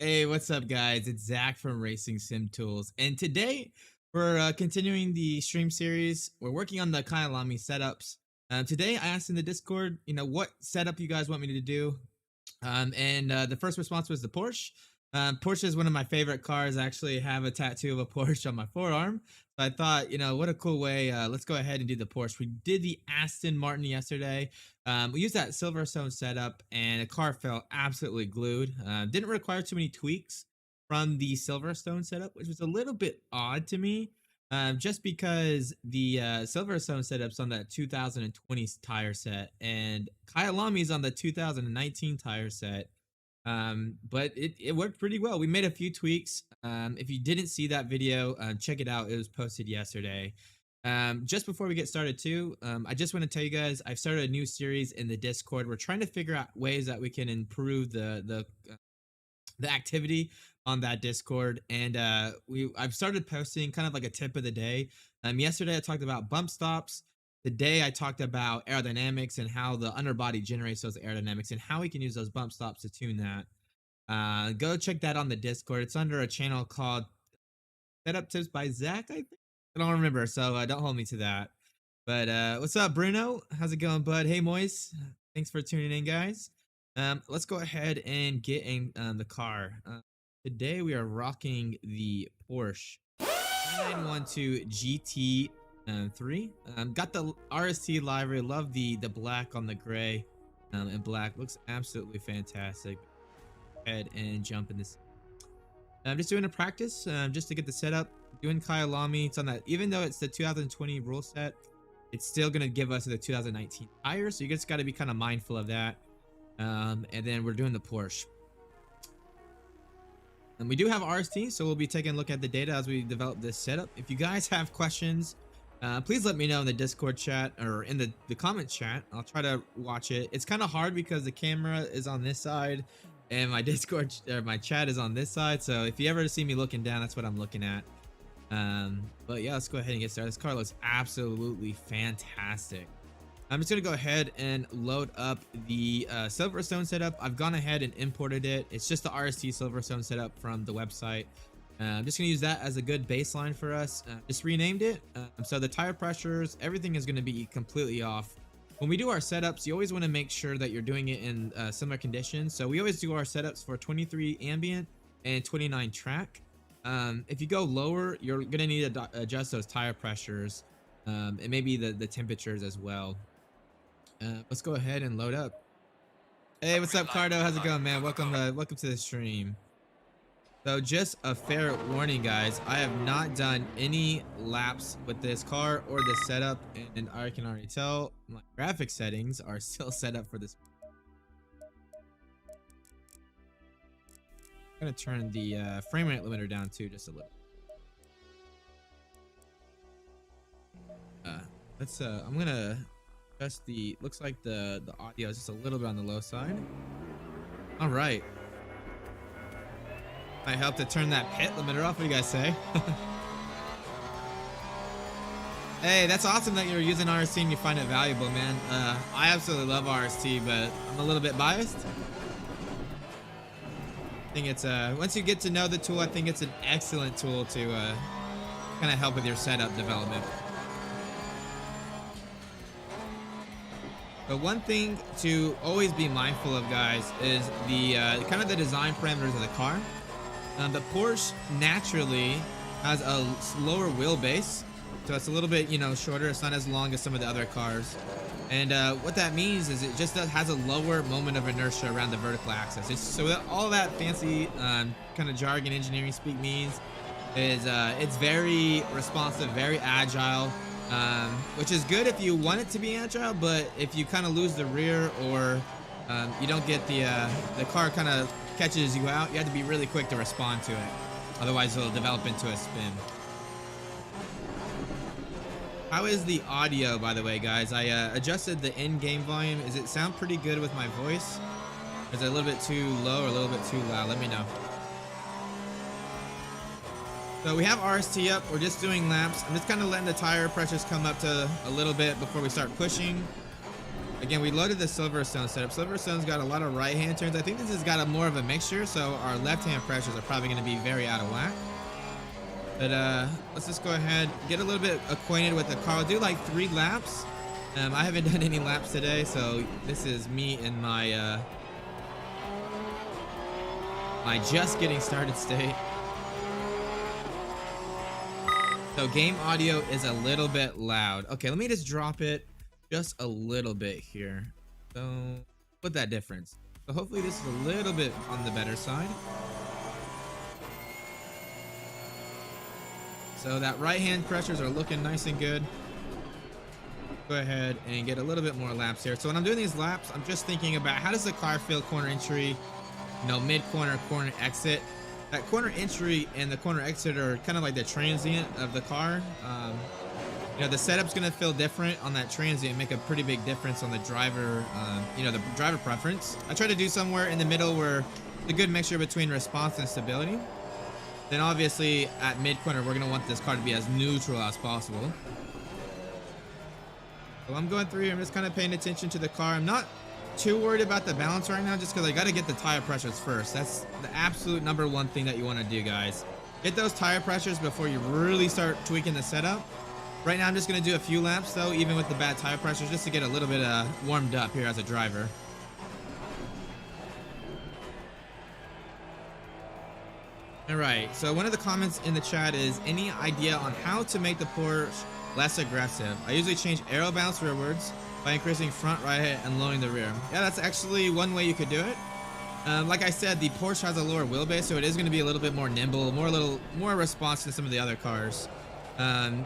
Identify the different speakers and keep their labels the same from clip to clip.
Speaker 1: Hey, what's up, guys? It's Zach from Racing Sim Tools, and today we're continuing the stream series. We're working on the Kyalami setups. Today, I asked in the Discord, what setup you guys want me to do, and the first response was the Porsche. Porsche is one of my favorite cars. I actually have a tattoo of a Porsche on my forearm. So I thought, what a cool way. Let's go ahead and do the Porsche. We did the Aston Martin yesterday. We used that Silverstone setup, and the car felt absolutely glued. Didn't require too many tweaks from the Silverstone setup, which was a little bit odd to me. Just because the Silverstone setup's on that 2020 tire set, and Kyalami's on the 2019 tire set. But it worked pretty well. We made a few tweaks. If you didn't see that video, check it out. It was posted yesterday. Just before we get started too, I just want to tell you guys I've started a new series in the Discord. We're trying to figure out ways that we can improve the activity on that Discord, and I've started posting kind of like a tip of the day. Yesterday I talked about bump stops. Today I talked about aerodynamics and how the underbody generates those aerodynamics and how we can use those bump stops to tune that. Go check that on the Discord. It's under a channel called Setup Tips by Zach, I think. I don't remember, so don't hold me to that. But what's up, Bruno? How's it going, bud? Hey, Moise. Thanks for tuning in, guys. Let's go ahead and get in the car. Today we are rocking the Porsche 912 GT3. Got the RST livery. Love the black on the gray and black. Looks absolutely fantastic. Head and jump in this. I'm just doing a practice just to get the setup. Doing Kyalami. It's on that. Even though it's the 2020 rule set, it's still gonna give us the 2019 tires. So you just got to be kind of mindful of that. And then we're doing the Porsche. And we do have RST, so we'll be taking a look at the data as we develop this setup. If you guys have questions, please let me know in the Discord chat or in the comment chat. I'll try to watch it. It's kind of hard because the camera is on this side and my Discord or my chat is on this side. So if you ever see me looking down, that's what I'm looking at. But yeah, let's go ahead and get started. This car looks absolutely fantastic. I'm just gonna go ahead and load up the Silverstone setup. I've gone ahead and imported it. It's just the RST Silverstone setup from the website. I'm just gonna use that as a good baseline for us. Just renamed it. So the tire pressures, everything is gonna be completely off. When we do our setups, you always want to make sure that you're doing it in similar conditions. So we always do our setups for 23 ambient and 29 track. If you go lower, you're gonna need to adjust those tire pressures and maybe the temperatures as well. Let's go ahead and load up. Hey, what's up, Cardo? How's it going, man? Welcome to the stream. So just a fair warning, guys, I have not done any laps with this car or the setup, and I can already tell my graphic settings are still set up for this. I'm gonna turn the frame rate limiter down too, just a little. I'm gonna adjust the. Looks like the audio is just a little bit on the low side. All right. I help to turn that pit limiter off. What do you guys say? Hey, that's awesome that you're using RST and you find it valuable, man. I absolutely love RST, but I'm a little bit biased. I think it's once you get to know the tool, I think it's an excellent tool to kind of help with your setup development. But one thing to always be mindful of, guys, is the kind of the design parameters of the car. The Porsche naturally has a lower wheelbase, so it's a little bit, shorter. It's not as long as some of the other cars. And what that means is it just has a lower moment of inertia around the vertical axis. So all that fancy kind of jargon engineering speak means is it's very responsive, very agile, which is good if you want it to be agile. But if you kind of lose the rear or you don't get the car kind of catches you out, you have to be really quick to respond to it. Otherwise, it'll develop into a spin. How is the audio, by the way, guys? I adjusted the in-game volume. Does it sound pretty good with my voice? Is it a little bit too low or a little bit too loud? Let me know. So we have RST up. We're just doing laps. I'm just kind of letting the tire pressures come up to a little bit before we start pushing. Again, we loaded the Silverstone setup. Silverstone's got a lot of right-hand turns. I think this has got a more of a mixture, so our left-hand pressures are probably going to be very out of whack. But let's just go ahead, get a little bit acquainted with the car. I'll do like 3 laps. I haven't done any laps today, so this is me in my my just getting started state. So game audio is a little bit loud. Okay, let me just drop it just a little bit here. So split that difference. So hopefully this is a little bit on the better side. So that right hand pressures are looking nice and good. Go ahead and get a little bit more laps here. So when I'm doing these laps, I'm just thinking about how does the car feel corner entry, you know, mid corner, corner exit. That corner entry and the corner exit are kind of like the transient of the car. You know, the setup's going to feel different on that transient, make a pretty big difference on the driver, you know, the driver preference. I try to do somewhere in the middle where it's a good mixture between response and stability. Then obviously at mid corner, we're going to want this car to be as neutral as possible. So I'm going through here, I'm just kind of paying attention to the car. I'm not too worried about the balance right now, just because I got to get the tire pressures first. That's the absolute #1 thing that you want to do, guys. Get those tire pressures before you really start tweaking the setup. Right now, I'm just going to do a few laps, though, even with the bad tire pressures, just to get a little bit warmed up here as a driver. All right, so one of the comments in the chat is, any idea on how to make the Porsche less aggressive? I usually change aero bounce rearwards by increasing front right and lowering the rear. Yeah, that's actually one way you could do it. Like I said, the Porsche has a lower wheelbase, so it is going to be a little bit more nimble, more response to some of the other cars.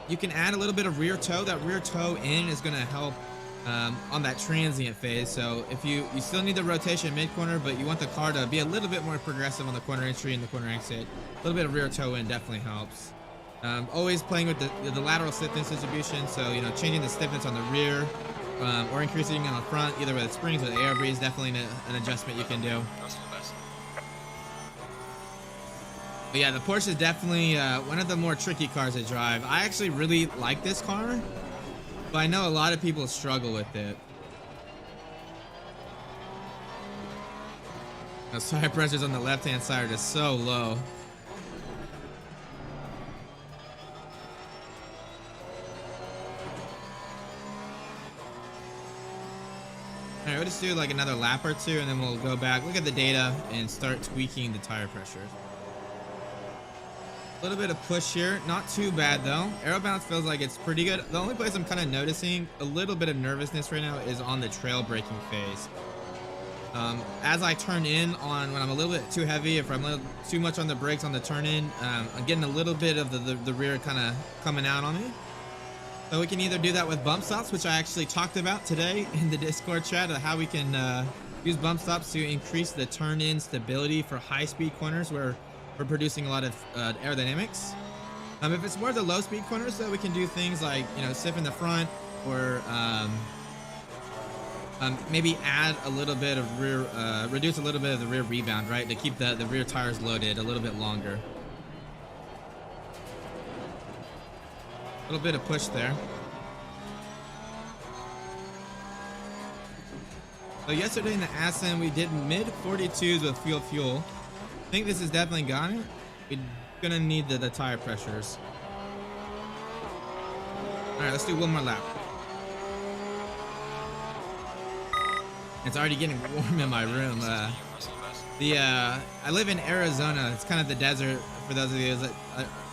Speaker 1: You can add a little bit of rear toe. That rear toe in is going to help on that transient phase. So if you still need the rotation mid corner, but you want the car to be a little bit more progressive on the corner entry and the corner exit, a little bit of rear toe in definitely helps. Always playing with the lateral stiffness distribution. So, you know, changing the stiffness on the rear or increasing it on the front, either with springs or the air breeze, definitely an adjustment you can do. But yeah, the Porsche is definitely one of the more tricky cars to drive. I actually really like this car, but I know a lot of people struggle with it. Those tire pressures on the left-hand side are just so low. All right, we'll just do like another lap or 2, and then we'll go back, look at the data, and start tweaking the tire pressures. A little bit of push here, not too bad though. Aero bounce feels like it's pretty good. The only place I'm kind of noticing a little bit of nervousness right now is on the trail braking phase. As I turn in on, when I'm a little bit too heavy, if I'm a little too much on the brakes on the turn in, I'm getting a little bit of the rear kind of coming out on me. So we can either do that with bump stops, which I actually talked about today in the Discord chat, of how we can use bump stops to increase the turn-in stability for high-speed corners where we're producing a lot of aerodynamics. If it's more the low-speed corners, though, we can do things like, you know, stiffen the front, or maybe add a little bit of rear, reduce a little bit of the rear rebound, right, to keep the rear tires loaded a little bit longer. A little bit of push there. So yesterday in the Ascent, we did mid 42s with fuel. I think this is definitely got it. We're gonna need the tire pressures. All right, let's do one more lap. It's already getting warm in my room. I live in Arizona. It's kind of the desert for those of you that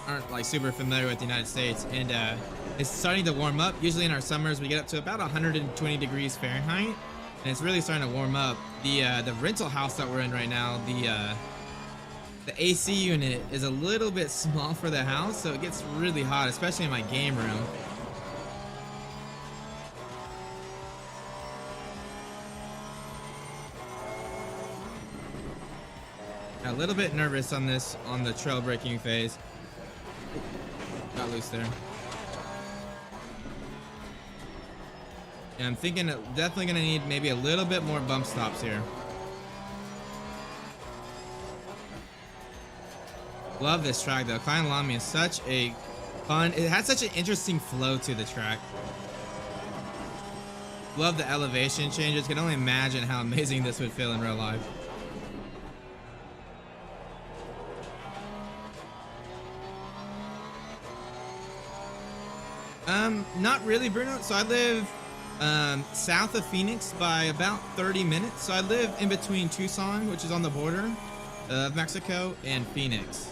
Speaker 1: aren't like super familiar with the United States, and it's starting to warm up. Usually in our summers we get up to about 120 degrees Fahrenheit, and it's really starting to warm up. The rental house that we're in right now, the AC unit is a little bit small for the house, so it gets really hot, especially in my game room. A little bit nervous on the trail braking phase. Got loose there. And I'm thinking definitely gonna need maybe a little bit more bump stops here. Love this track though. Kyalami is such a fun, it has such an interesting flow to the track. Love the elevation changes. Can only imagine how amazing this would feel in real life. Not really, Bruno. So I live south of Phoenix by about 30 minutes. So I live in between Tucson, which is on the border of Mexico, and Phoenix.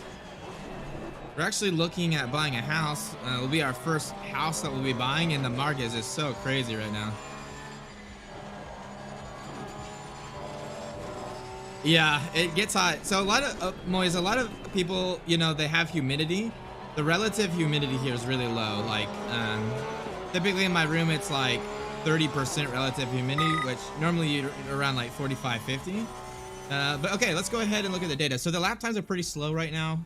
Speaker 1: We're actually looking at buying a house. It'll be our first house that we'll be buying, and the market is just so crazy right now. Yeah, it gets hot. So a lot of Moise, a lot of people, you know, they have humidity. The relative humidity here is really low. Like, typically in my room, it's like 30% relative humidity, which normally you're around like 45, 50. But okay, let's go ahead and look at the data. So the lap times are pretty slow right now.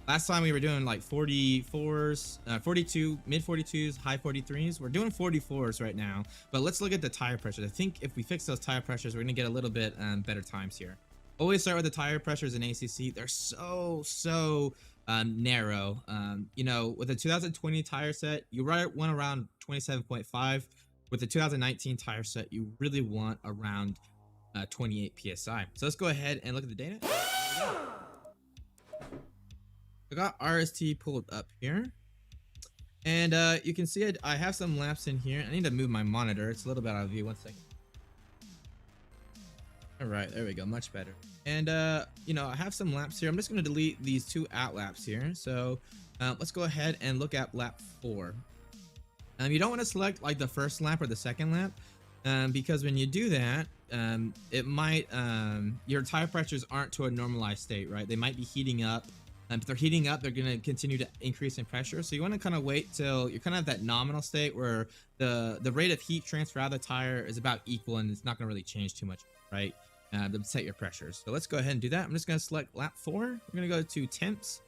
Speaker 1: Last time we were doing like 44s, 42, mid 42s, high 43s. We're doing 44s right now, but let's look at the tire pressures. I think if we fix those tire pressures, we're gonna get a little bit better times here. Always start with the tire pressures in ACC. They're so narrow. You know, with a 2020 tire set, you want around 27.5. With the 2019 tire set, you really want around 28 psi. So let's go ahead and look at the data. I got RST pulled up here, and you can see I have some laps in here. I need to move my monitor. It's a little bit out of view. 1 second. All right, there we go, much better. And you know, I have some laps here. I'm just going to delete these 2 out laps here. So let's go ahead and look at lap 4. You don't want to select like the first lap or the second lap, because when you do that, it might your tire pressures aren't to a normalized state, right? They might be heating up. If they're heating up, they're going to continue to increase in pressure. So you want to kind of wait till you're kind of at that nominal state where the rate of heat transfer out of the tire is about equal, and it's not going to really change too much, right? To set your pressures. So let's go ahead and do that. I'm just going to select lap 4. We're going to go to temps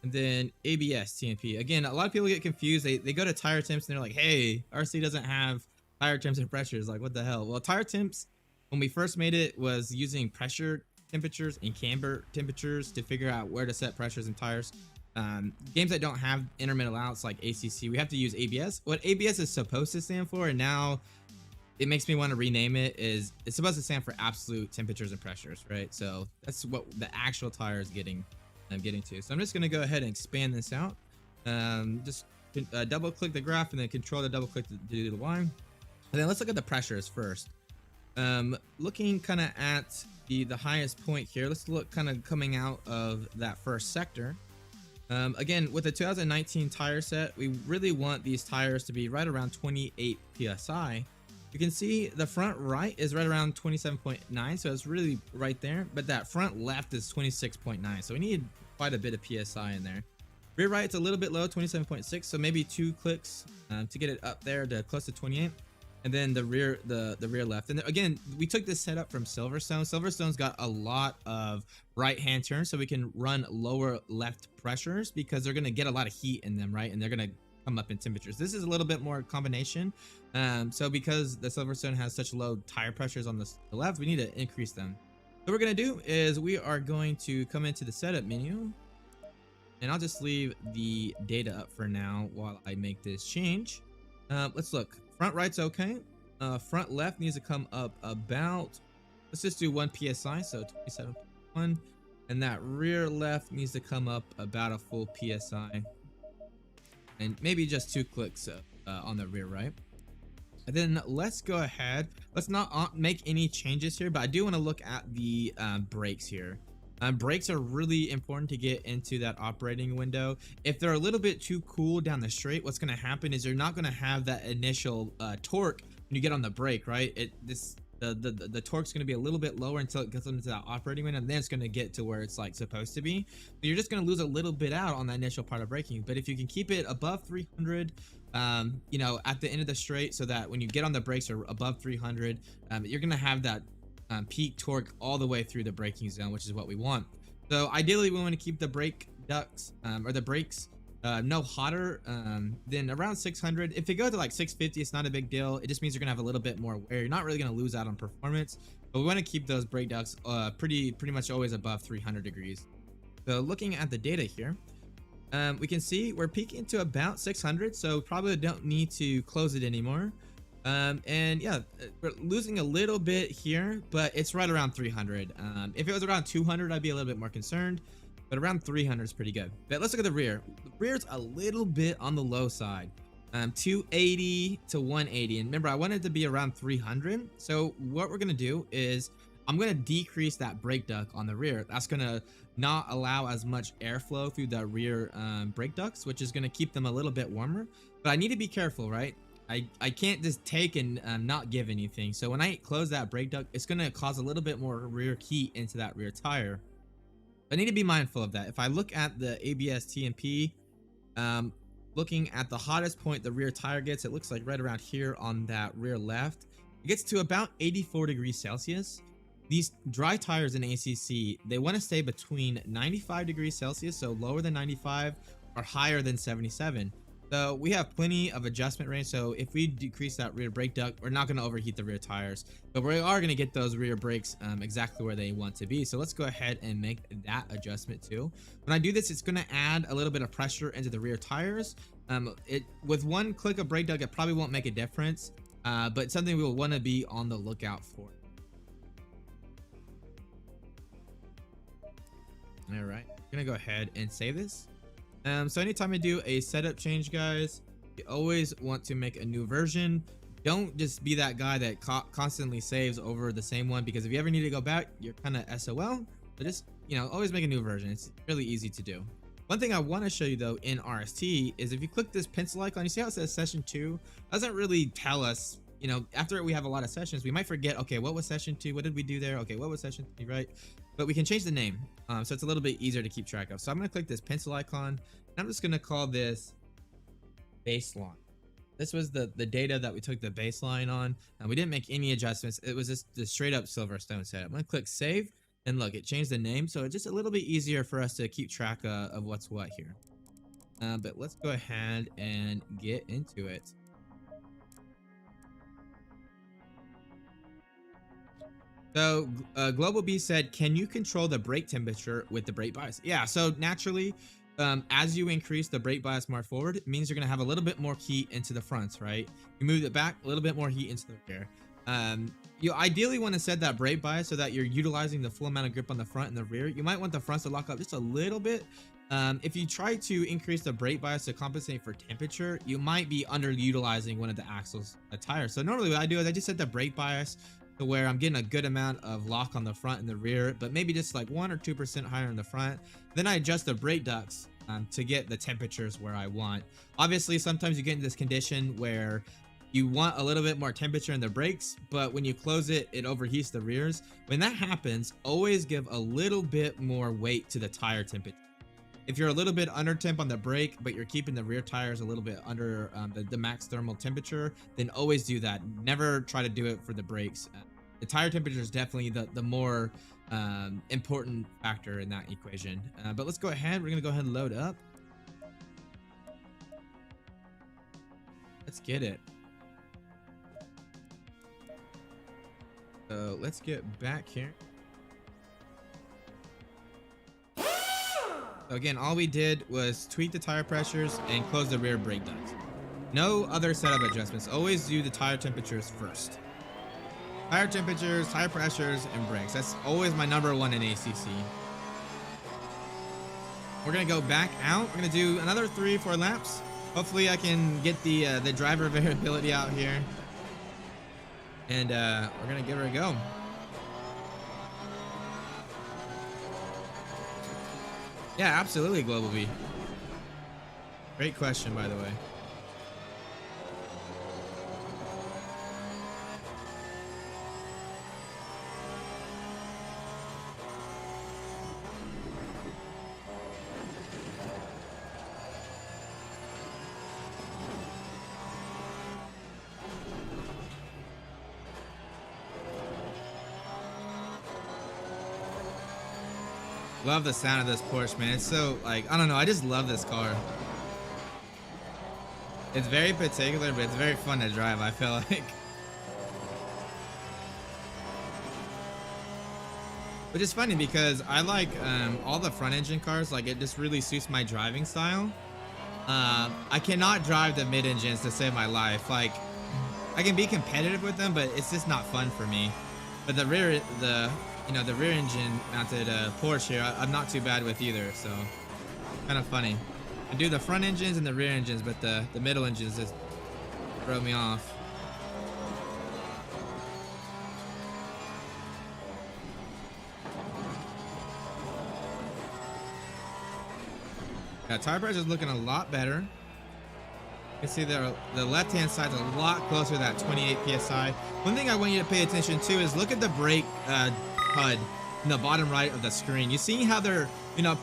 Speaker 1: and then ABS TMP. Again, a lot of people get confused. They go to tire temps and they're like, hey, RC doesn't have tire temps and pressures. Like, what the hell? Well, tire temps, when we first made it, was using pressure temperatures and camber temperatures to figure out where to set pressures in tires. Games that don't have intermittent outs like ACC, we have to use ABS. What ABS is supposed to stand for, and now it makes me want to rename it, is it's supposed to stand for absolute temperatures and pressures, right? So that's what the actual tire is getting to. So I'm just going to go ahead and expand this out. Just double click the graph and then control the double click to do the line. And then let's look at the pressures first. Looking kind of at the highest point here, let's look kind of coming out of that first sector. Again, with the 2019 tire set, we really want these tires to be right around 28 psi. You can see the front right is right around 27.9, so it's really right there, but that front left is 26.9, so we need quite a bit of psi in there. Rear right's a little bit low, 27.6, so maybe 2 clicks to get it up there to close to 28. And then the rear left. And again, we took this setup from Silverstone. Silverstone's got a lot of right hand turns, so we can run lower left pressures because they're going to get a lot of heat in them, right? And they're going to come up in temperatures. This is a little bit more combination. So because the Silverstone has such low tire pressures on the left, we need to increase them. What we're going to do is we are going to come into the setup menu, and I'll just leave the data up for now while I make this change. Let's look. Front right's okay. Front left needs to come up about, let's just do 1 psi, so 27.1. And that rear left needs to come up about a full psi. And maybe just 2 clicks on the rear right. And then let's go ahead. Let's not make any changes here, but I do want to look at the brakes here. Brakes are really important to get into that operating window. If they're a little bit too cool down the straight, what's going to happen is you're not going to have that initial torque when you get on the brake, right? The torque's going to be a little bit lower until it gets into that operating window, and then it's going to get to where it's like supposed to be. So you're just going to lose a little bit out on the initial part of braking. But if you can keep it above 300, you know, at the end of the straight, so that when you get on the brakes or above 300, you're going to have that peak torque all the way through the braking zone, which is what we want. So ideally, we want to keep the brake ducts or the brakes no hotter than around 600. If it goes to like 650, it's not a big deal. It just means you're gonna have a little bit more wear. You're not really gonna lose out on performance, but we want to keep those brake ducts pretty much always above 300 degrees. So looking at the data here, we can see we're peaking to about 600, so probably don't need to close it anymore. And yeah, we're losing a little bit here, but it's right around 300. If it was around 200, I'd be a little bit more concerned, but around 300 is pretty good. But let's look at the rear. The rear's a little bit on the low side. 280 to 180, and remember I wanted it to be around 300. So what we're gonna do is I'm gonna decrease that brake duct on the rear. That's gonna not allow as much airflow through the rear brake ducts, which is gonna keep them a little bit warmer. But I need to be careful, right? I can't just take and not give anything. So when I close that brake duct, it's gonna cause a little bit more rear heat into that rear tire. I need to be mindful of that. If I look at the ABS TMP, looking at the hottest point the rear tire gets, it looks like right around here on that rear left. It gets to about 84 degrees Celsius. These dry tires in ACC, they want to stay between 95 degrees Celsius, so lower than 95 or higher than 77. So we have plenty of adjustment range. So if we decrease that rear brake duct, we're not going to overheat the rear tires, but we are going to get those rear brakes exactly where they want to be. So let's go ahead and make that adjustment too. When I do this, it's going to add a little bit of pressure into the rear tires. With one click of brake duct, it probably won't make a difference, but something we will want to be on the lookout for. All right, I'm going to go ahead and save this. So anytime I do a setup change, guys, you always want to make a new version. Don't just be that guy that constantly saves over the same one, because if you ever need to go back, you're kind of SOL. But just, always make a new version. It's really easy to do. One thing I want to show you though in RST is if you click this pencil icon, you see how it says session 2? It doesn't really tell us, after we have a lot of sessions, we might forget, okay, what was session 2? What did we do there? Okay, what was session 3, right? But we can change the name, so it's a little bit easier to keep track of. So I'm going to click this pencil icon, and I'm just going to call this baseline. This was the data that we took the baseline on, and we didn't make any adjustments. It was just the straight up Silverstone setup. I'm going to click save, and look, it changed the name, so it's just a little bit easier for us to keep track of what's what here. But let's go ahead and get into it. So Global B said, can you control the brake temperature with the brake bias? Yeah, so naturally, as you increase the brake bias more forward, it means you're going to have a little bit more heat into the fronts, right? You move it back, a little bit more heat into the rear. You ideally want to set that brake bias so that you're utilizing the full amount of grip on the front and the rear. You might want the fronts to lock up just a little bit. If you try to increase the brake bias to compensate for temperature, you might be underutilizing one of the axles of the tire. So normally what I do is I just set the brake bias to where I'm getting a good amount of lock on the front and the rear, but maybe just like 1 or 2% higher in the front. Then I adjust the brake ducts to get the temperatures where I want. Obviously, sometimes you get in this condition where you want a little bit more temperature in the brakes, but when you close it, it overheats the rears. When that happens, always give a little bit more weight to the tire temperature. If you're a little bit under temp on the brake, but you're keeping the rear tires a little bit under the max thermal temperature, then always do that. Never try to do it for the brakes. The tire temperature is definitely the more important factor in that equation. But let's go ahead. We're going to go ahead and load up. Let's get it. So let's get back here. So again, all we did was tweak the tire pressures and close the rear brake ducts. No other setup adjustments. Always do the tire temperatures first. Tire temperatures, tire pressures, and brakes. That's always my #1 in ACC. We're gonna go back out. We're gonna do another 3 or 4 laps. Hopefully I can get the driver variability out here. And we're gonna give her a go. Yeah, absolutely, Global V. Great question, by the way. Love the sound of this Porsche, man. It's so, like, I don't know, I just love this car. It's very particular, but it's very fun to drive, I feel like. Which is funny because I like all the front engine cars. Like, it just really suits my driving style. I cannot drive the mid engines to save my life. Like, I can be competitive with them, but it's just not fun for me. But the rear engine mounted Porsche here, I'm not too bad with either. So kind of funny. I do the front engines and the rear engines, but the middle engines just throw me off. Yeah, tire pressure is looking a lot better. You can see the left-hand side is a lot closer to that 28 psi. One thing I want you to pay attention to is look at the brake HUD in the bottom right of the screen. You see how they're,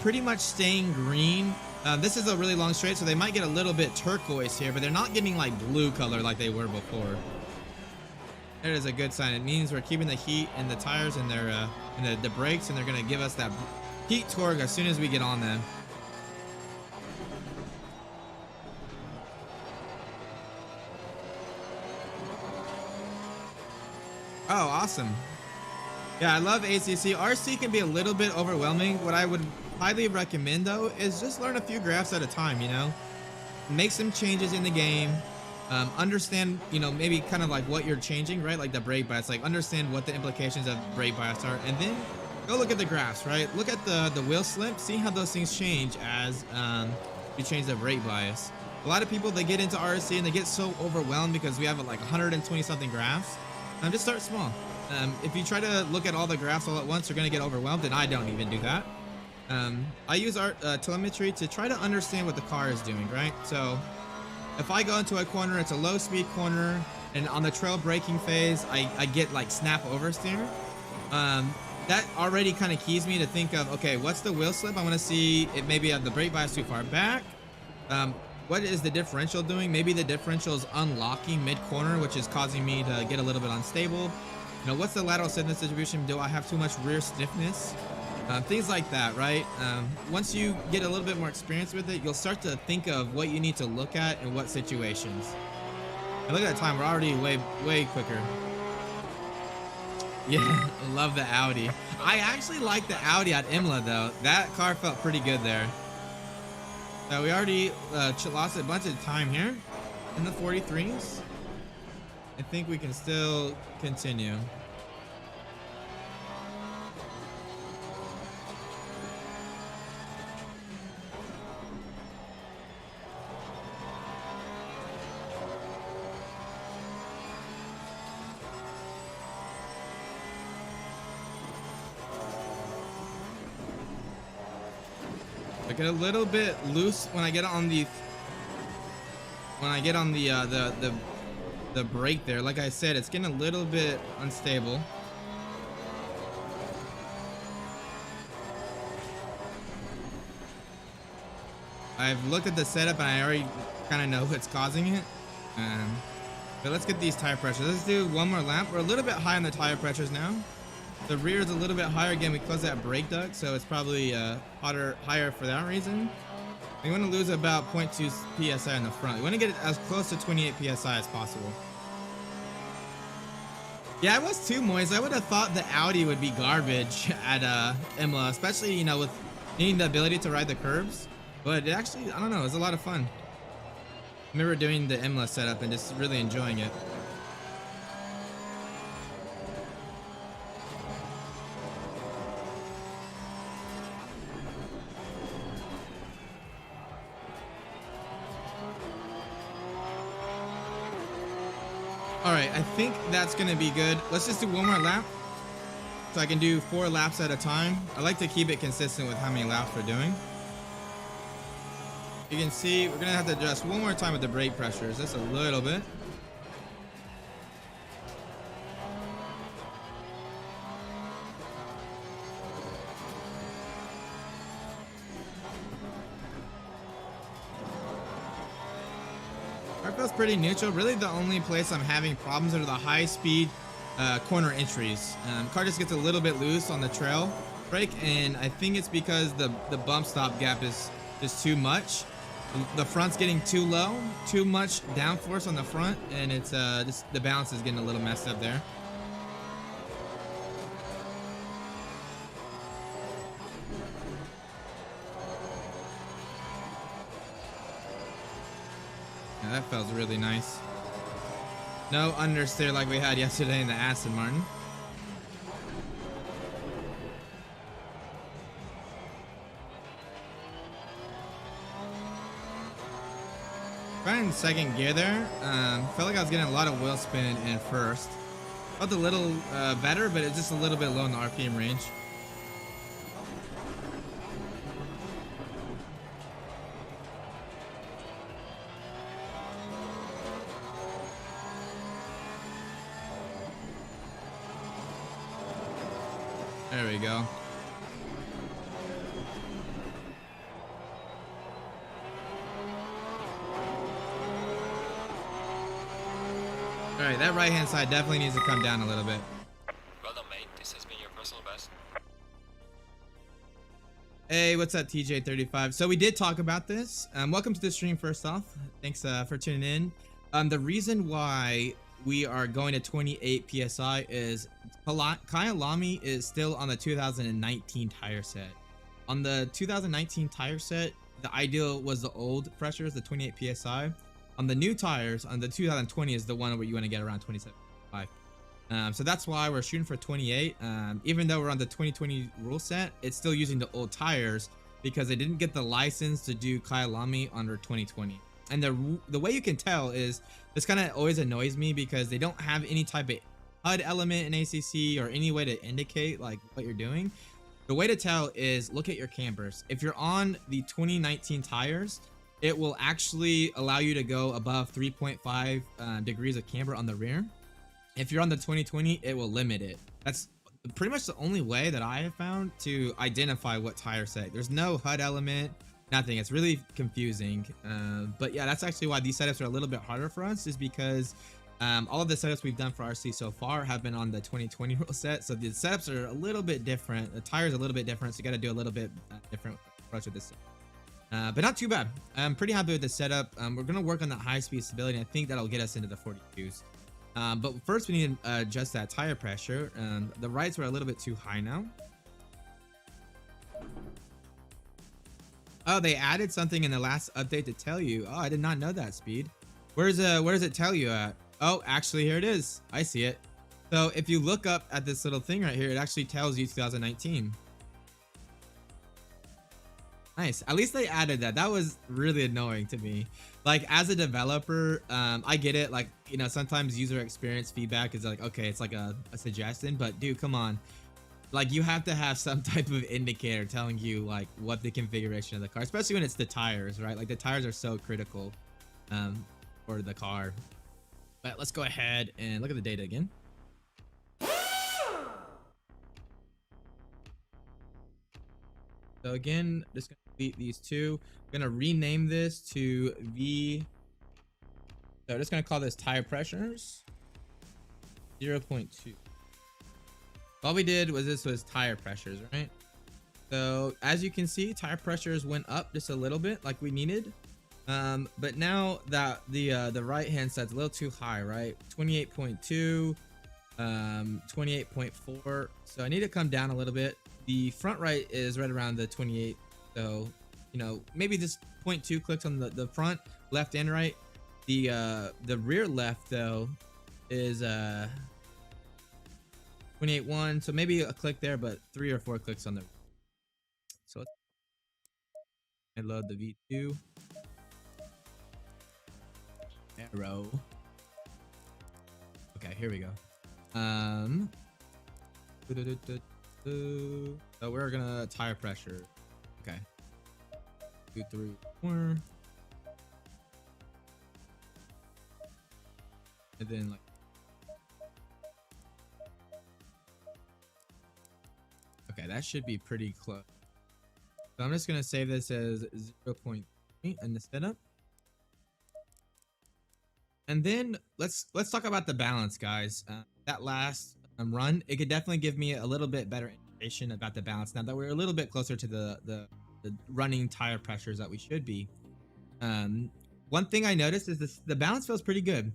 Speaker 1: pretty much staying green. This is a really long straight, so they might get a little bit turquoise here, but they're not getting like blue color like they were before. That is a good sign. It means we're keeping the heat in the tires and their the brakes, and they're gonna give us that heat torque as soon as we get on them. Oh, awesome. Yeah, I love ACC. RC can be a little bit overwhelming. What I would highly recommend, though, is just learn a few graphs at a time, Make some changes in the game. Understand, maybe kind of like what you're changing, right? Like the brake bias, like understand what the implications of brake bias are. And then go look at the graphs, right? Look at the wheel slip. See how those things change as you change the brake bias. A lot of people, they get into RC and they get so overwhelmed because we have like 120 something graphs. Just start small. If you try to look at all the graphs all at once, you're going to get overwhelmed, and I don't even do that. I use our telemetry to try to understand what the car is doing, right? So if I go into a corner, it's a low speed corner, and on the trail braking phase, I get like snap oversteer. That already kind of keys me to think of, okay, what's the wheel slip? I want to see if maybe I have the brake bias too far back. What is the differential doing? Maybe the differential is unlocking mid-corner, which is causing me to get a little bit unstable. What's the lateral stiffness distribution? Do I have too much rear stiffness? Things like that, right? Once you get a little bit more experience with it, you'll start to think of what you need to look at in what situations. And look at that time, we're already way quicker. Yeah, I love the Audi. I actually like the Audi at Imola, though. That car felt pretty good there. We already lost a bunch of time here in the 43s. I think we can still continue. I get a little bit loose when I get on the brake there. Like I said, it's getting a little bit unstable. I've looked at the setup and I already kind of know what's causing it. But let's get these tire pressures. Let's do one more lap. We're a little bit high on the tire pressures now. The rear is a little bit higher. Again, we closed that brake duct, so it's probably higher for that reason. We want to lose about 0.2 psi in the front. We want to get it as close to 28 psi as possible. Yeah, I was too, Moise. I would have thought the Audi would be garbage at Imola, especially, with needing the ability to ride the curves. But it actually, I don't know, it was a lot of fun. I remember doing the Imola setup and just really enjoying it. All right, I think that's gonna be good. Let's just do one more lap so I can do 4 laps at a time. I like to keep it consistent with how many laps we're doing. You can see we're gonna have to adjust one more time with the brake pressures, just a little bit. Car feels pretty neutral. Really, the only place I'm having problems are the high-speed corner entries. Car just gets a little bit loose on the trail brake, and I think it's because the bump stop gap is just too much. The front's getting too low, too much downforce on the front, and it's just the balance is getting a little messed up there. Yeah, that feels really nice. No understeer like we had yesterday in the Aston Martin. Trying second gear there. Felt like I was getting a lot of wheel spin in first. Felt a little better, but it's just a little bit low in the RPM range. There we go. All right, that right-hand side definitely needs to come down a little bit.
Speaker 2: Well done, mate. This has been your personal best.
Speaker 1: Hey, what's up, TJ35? So we did talk about this. Welcome to the stream, first off. Thanks for tuning in. The reason why we are going to 28 PSI is Kyalami is still on the 2019 tire set. On the 2019 tire set, the ideal was the old pressures, the 28 PSI. On the new tires, on the 2020 is the one where you want to get around 27.5. So that's why we're shooting for 28. Even though we're on the 2020 rule set, it's still using the old tires because they didn't get the license to do Kyalami under 2020. And the way you can tell is, this kind of always annoys me because they don't have any type of HUD element in ACC or any way to indicate like what you're doing. The way to tell is look at your cambers. If you're on the 2019 tires, it will actually allow you to go above 3.5 degrees of camber on the rear. If you're on the 2020, it will limit it. That's pretty much the only way that I have found to identify what tire set. There's no HUD element, nothing. It's really confusing. But yeah, that's actually why these setups are a little bit harder for us, is because all of the setups we've done for RC so far have been on the 2020 rule set. So the setups are a little bit different. The tires are a little bit different. So you got to do a little bit different approach with this. But not too bad. I'm pretty happy with the setup. We're going to work on that high speed stability. And I think that'll get us into the 42s. But first we need to adjust that tire pressure. The rights were a little bit too high now. Oh, they added something in the last update to tell you. Oh, I did not know that, Speed. Where does it tell you at? Oh, actually, here it is. I see it. So if you look up at this little thing right here, it actually tells you 2019. Nice. At least they added that. That was really annoying to me. Like, as a developer, I get it. Like, you know, sometimes user experience feedback is like, okay, it's like a suggestion, but dude, come on. Like, you have to have some type of indicator telling you like what the configuration of the car, especially when it's the tires, right? Like, the tires are so critical for the car. But let's go ahead and look at the data again. So again, just gonna delete these two. I'm gonna rename this to V. So just gonna call this tire pressures 0.2. All we did was this was tire pressures, right? So as you can see, tire pressures went up just a little bit like we needed. But now that the right hand side's a little too high, right? 28.2, 28.4. So I need to come down a little bit. The front right is right around the 28. So, you know, maybe just 0.2 clicks on the front, left and right. The rear left though is 28.1. So maybe a click there, but 3 or 4 clicks on the. So let's load the V2. Arrow. Okay, here we go. So we're gonna tire pressure. Okay. 2, 3, 4. And then like. Okay, that should be pretty close. So I'm just gonna save this as 0.3 in the setup. And then let's talk about the balance, guys. That last run, it could definitely give me a little bit better information about the balance now that we're a little bit closer to the running tire pressures that we should be. One thing I noticed is the balance feels pretty good.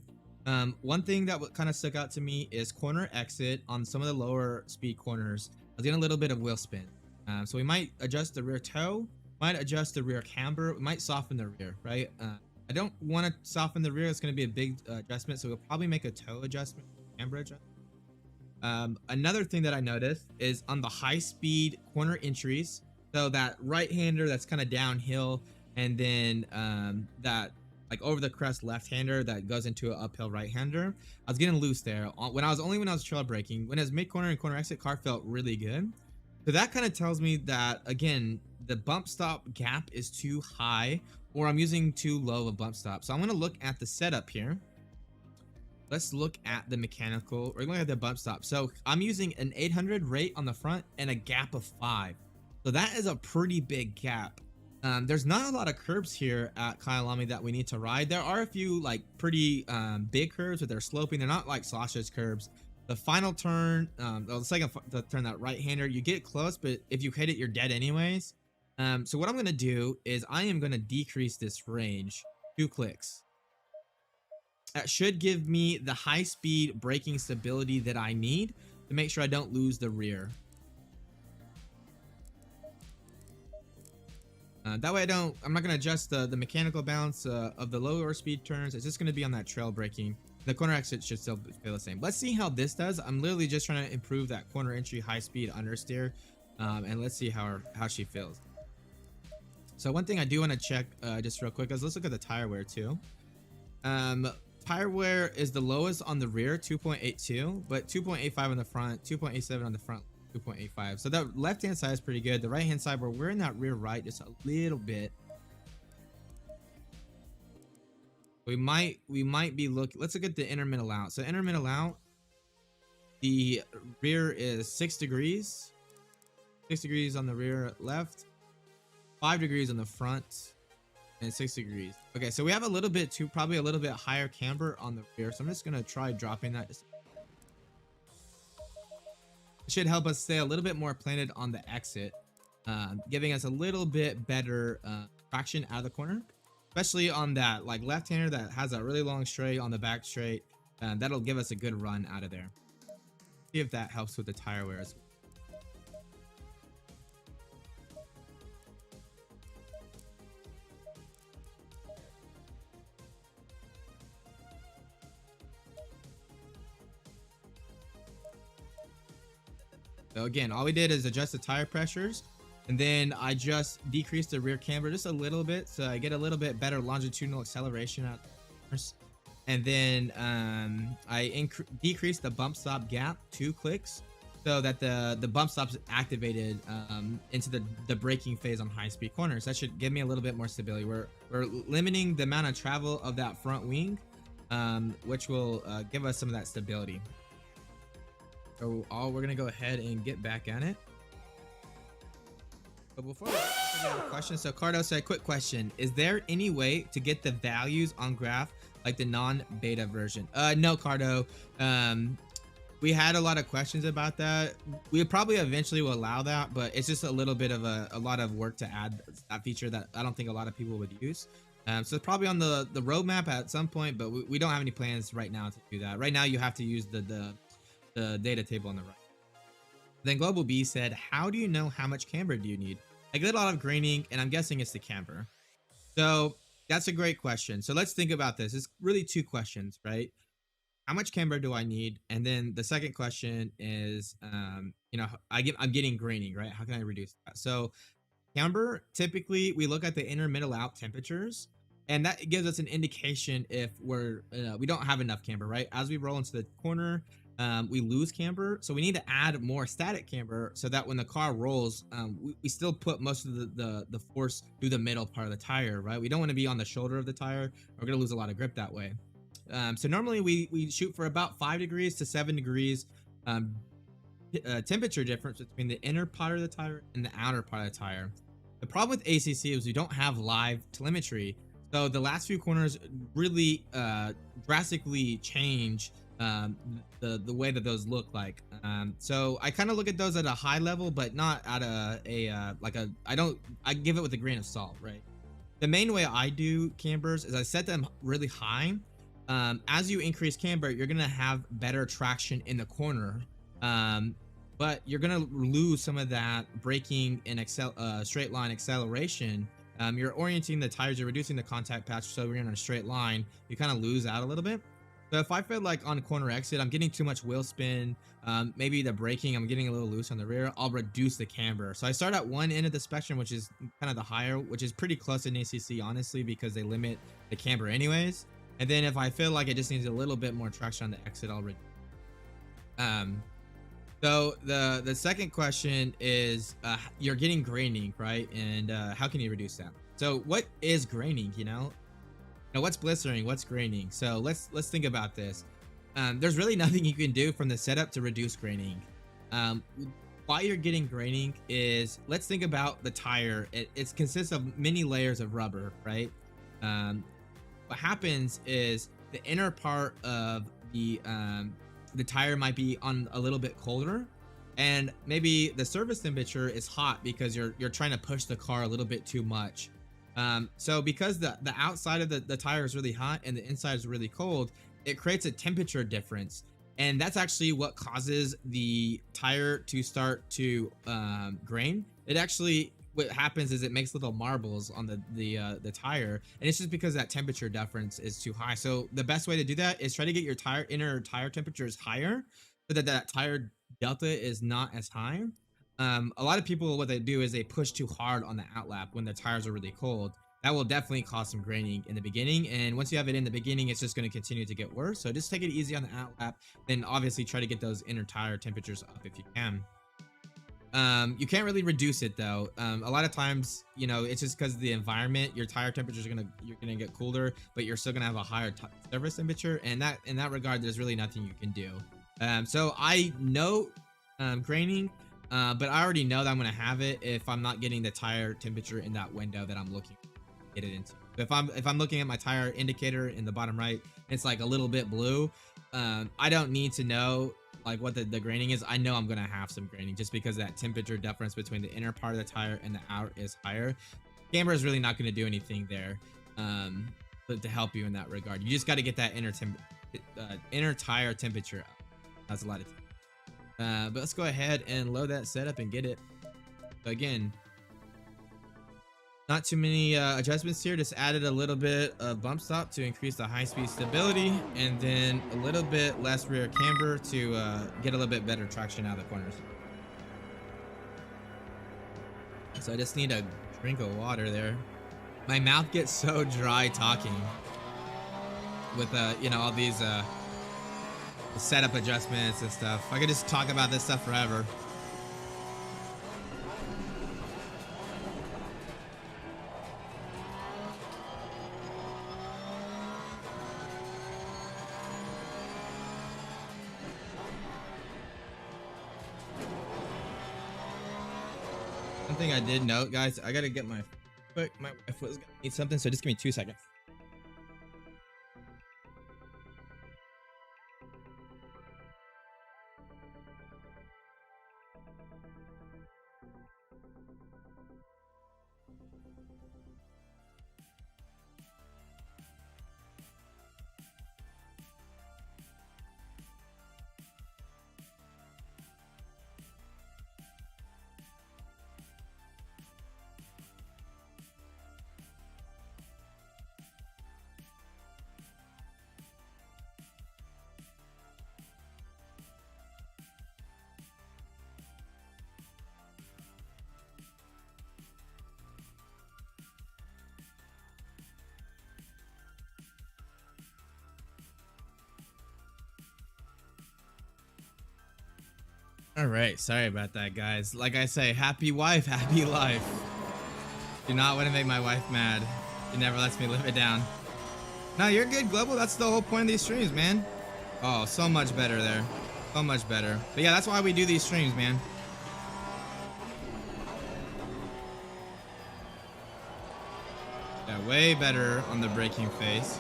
Speaker 1: One thing that kind of stuck out to me is corner exit on some of the lower speed corners. I was getting a little bit of wheel spin. So we might adjust the rear toe, might adjust the rear camber, we might soften the rear, right? I don't want to soften the rear. It's going to be a big adjustment, so we'll probably make a toe adjustment, camber adjustment. Another thing that I noticed is on the high speed corner entries, so that right hander that's kind of downhill, and then that like over the crest left hander that goes into an uphill right hander, I was getting loose there when I was trail braking. When it was mid corner and corner exit, car felt really good. So that kind of tells me that, again, the bump stop gap is too high, or I'm using too low of a bump stop. So I'm going to look at the setup here. Let's look at the mechanical. We're going at the bump stop. So I'm using an 800 rate on the front and a gap of 5. So that is a pretty big gap. There's not a lot of curbs here at Kyalami that we need to ride. There are a few like pretty big curves, but they're sloping. They're not like sausage curbs. The final turn, the second turn, that right hander, you get close, but if you hit it, you're dead anyways. So what I'm going to do is I am going to decrease this range 2 clicks. That should give me the high speed braking stability that I need to make sure I don't lose the rear. That way I'm not going to adjust the mechanical balance of the lower speed turns. It's just going to be on that trail braking. The corner exit should still feel the same. Let's see how this does. I'm literally just trying to improve that corner entry high speed understeer, and let's see how she feels. So one thing I do want to check just real quick is let's look at the tire wear too. Tire wear is the lowest on the rear, 2.82, but 2.85 on the front, 2.87 on the front, 2.85. So that left hand side is pretty good. The right hand side, where we're in that rear right just a little bit. We might be looking. Let's look at the inner middle out. So inner middle out, the rear is 6 degrees. 6 degrees on the rear left, 5 degrees on the front, and 6 degrees. Okay, so we have a little bit too, probably a little bit higher camber on the rear. So I'm just gonna try dropping that. It should help us stay a little bit more planted on the exit, giving us a little bit better traction out of the corner, especially on that like left-hander that has a really long straight on the back straight. That'll give us a good run out of there. See if that helps with the tire wear as well. So again, all we did is adjust the tire pressures, and then I just decreased the rear camber just a little bit, so I get a little bit better longitudinal acceleration out there. And then I decreased the bump stop gap 2 clicks, so that the bump stop's activated into the braking phase on high speed corners. That should give me a little bit more stability. We're limiting the amount of travel of that front wing, which will give us some of that stability. So we're gonna go ahead and get back at it. But before we get a question, so Cardo said, quick question: is there any way to get the values on graph like the non-beta version? No, Cardo. We had a lot of questions about that. We probably eventually will allow that, but it's just a little bit of a lot of work to add that feature that I don't think a lot of people would use. So it's probably on the roadmap at some point, but we don't have any plans right now to do that. Right now, you have to use the data table on the right. Then Global B said, how do you know how much camber do you need? I get a lot of graining, and I'm guessing it's the camber. So that's a great question. So let's think about this. It's really 2 questions, right? How much camber do I need? And then the second question is, I'm getting graining, right? How can I reduce that? So camber, typically we look at the inner middle out temperatures, and that gives us an indication if we don't have enough camber, right? As we roll into the corner, we lose camber, so we need to add more static camber so that when the car rolls, we still put most of the force through the middle part of the tire, right? We don't want to be on the shoulder of the tire. We're going to lose a lot of grip that way. So normally we shoot for about 5 degrees to 7 degrees temperature difference between the inner part of the tire and the outer part of the tire. The problem with ACC is we don't have live telemetry, so the last few corners really drastically change the way that those look like. So I kind of look at those at a high level, but not at I give it with a grain of salt, right? The main way I do cambers is I set them really high. As you increase camber, you're gonna have better traction in the corner, but you're gonna lose some of that braking and straight line acceleration you're orienting the tires, you're reducing the contact patch, so we're in a straight line, you kind of lose out a little bit. So if I feel like on corner exit, I'm getting too much wheel spin, maybe the braking, I'm getting a little loose on the rear, I'll reduce the camber. So I start at one end of the spectrum, which is kind of the higher, which is pretty close in ACC, honestly, because they limit the camber anyways. And then if I feel like it just needs a little bit more traction on the exit, I'll reduce. So the second question is, you're getting graining, right? And how can you reduce that? So what is graining? Now, what's blistering? What's graining? So let's think about this. There's really nothing you can do from the setup to reduce graining. Why you're getting graining is, let's think about the tire. It consists of many layers of rubber, right? What happens is the inner part of the tire might be on a little bit colder, and maybe the surface temperature is hot because you're trying to push the car a little bit too much. So because the outside of the tire is really hot and the inside is really cold, it creates a temperature difference, and that's actually what causes the tire to start to grain. What happens is it makes little marbles on the tire, and it's just because that temperature difference is too high. So the best way to do that is try to get your inner tire temperatures higher, so that tire delta is not as high. A lot of people, what they do is they push too hard on the outlap when the tires are really cold. That will definitely cause some graining in the beginning, and once you have it in the beginning, it's just going to continue to get worse. So just take it easy on the outlap, then obviously try to get those inner tire temperatures up if you can. You can't really reduce it though. A lot of times, it's just because of the environment, your tire temperatures you're gonna get cooler, but you're still gonna have a higher surface temperature, and in that regard, there's really nothing you can do. So I know graining, but I already know that I'm gonna have it if I'm not getting the tire temperature in that window that I'm looking to get it into. If I'm looking at my tire indicator in the bottom right, it's like a little bit blue. I don't need to know like what the graining is. I know I'm gonna have some graining just because that temperature difference between the inner part of the tire and the outer is higher. Camber is really not going to do anything there to help you in that regard. You just got to get that inner tire temperature up. That's a lot of time. But let's go ahead and load that setup and get it. So again, not too many adjustments here. Just added a little bit of bump stop to increase the high speed stability, and then a little bit less rear camber to get a little bit better traction out of the corners. So I just need a drink of water there. My mouth gets so dry talking with all these setup adjustments and stuff. I could just talk about this stuff forever. Something I did note, guys, I gotta get my wife was gonna need something, so just give me 2 seconds. All right, sorry about that, guys. Like I say, happy wife, happy life. Do not want to make my wife mad. She never lets me live it down. No, you're good, Global. That's the whole point of these streams, man. Oh, so much better there. So much better. But yeah, that's why we do these streams, man. Yeah, way better on the braking phase.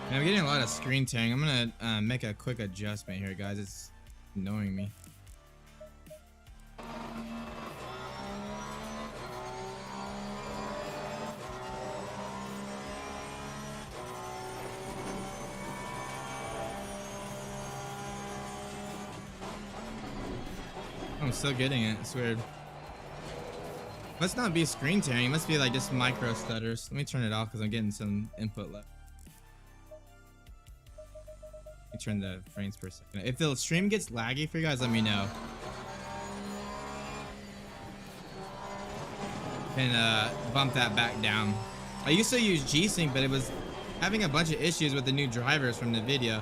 Speaker 1: I'm getting a lot of screen tearing. I'm gonna make a quick adjustment here, guys. It's annoying me. I'm still getting it. It's weird. Must not be screen tearing. It must be like just micro stutters. Let me turn it off because I'm getting some input left. Let me turn the frames per second. If the stream gets laggy for you guys, let me know. And bump that back down. I used to use G-Sync, but it was having a bunch of issues with the new drivers from NVIDIA.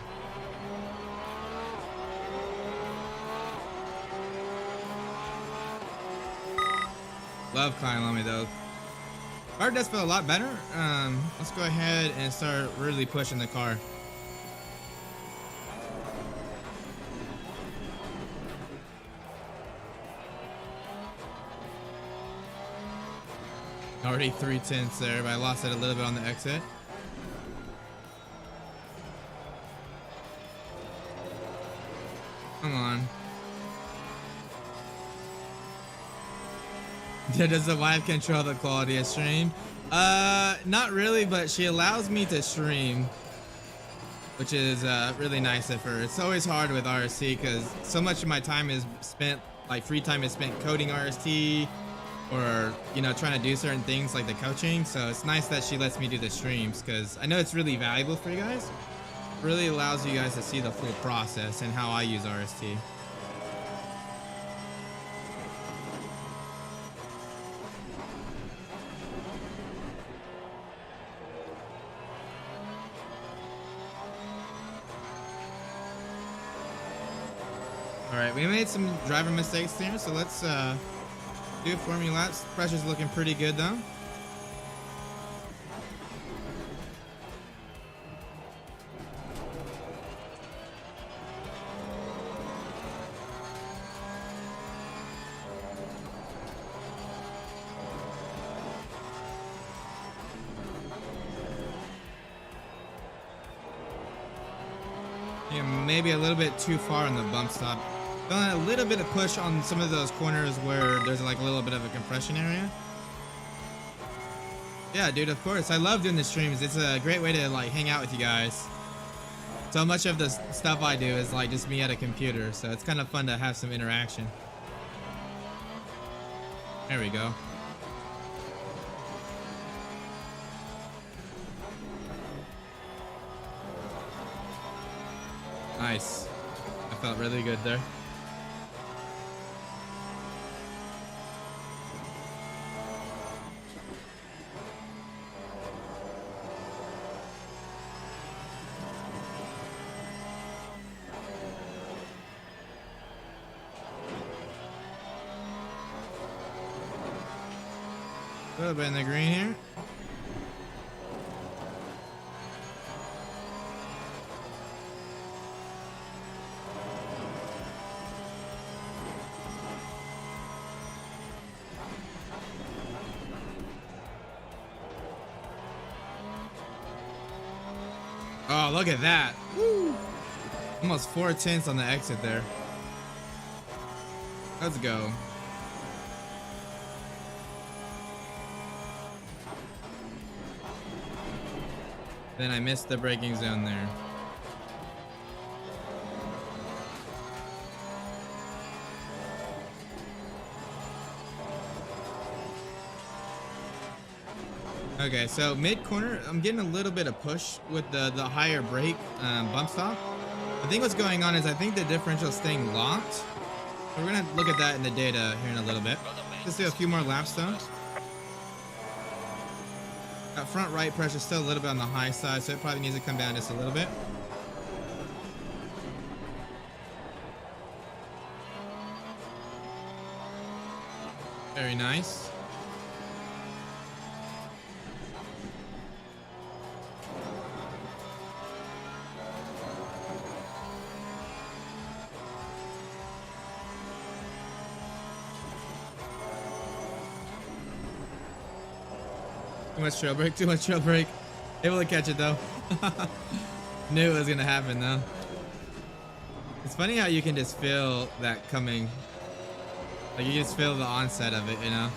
Speaker 1: Love Kyalami though. Car does feel a lot better. Let's go ahead and start really pushing the car. Already 3/10 there, but I lost it a little bit on the exit. Come on. Does the wife control the quality of stream? Not really, but she allows me to stream, which is really nice of her. It's always hard with RST because so much of my time is spent, like free time is spent coding RST or, you know, trying to do certain things like the coaching. So it's nice that she lets me do the streams because I know it's really valuable for you guys. It really allows you guys to see the full process and how I use RST. All right, we made some driver mistakes here, so let's do a Formula laps. Pressure's looking pretty good though. Yeah, maybe a little bit too far on the bump stop. Feeling a little bit of push on some of those corners where there's like a little bit of a compression area. Yeah, dude, of course. I love doing the streams. It's a great way to like hang out with you guys. So much of the stuff I do is like just me at a computer, so it's kind of fun to have some interaction. There we go. Nice. I felt really good there. A little bit in the green here. Oh, look at that. Woo. Almost 4/10 on the exit there. Let's go. Then I missed the braking zone there. Okay, so mid corner, I'm getting a little bit of push with the higher brake bump stop. I think what's going on is I think the differential is staying locked. So we're gonna look at that in the data here in a little bit. Let's do a few more laps though. That front right pressure is still a little bit on the high side, so it probably needs to come down just a little bit. Very nice. Too much trail brake, too much trail brake. Able to catch it though. Knew it was gonna happen though. It's funny how you can just feel that coming. Like you just feel the onset of it, you know?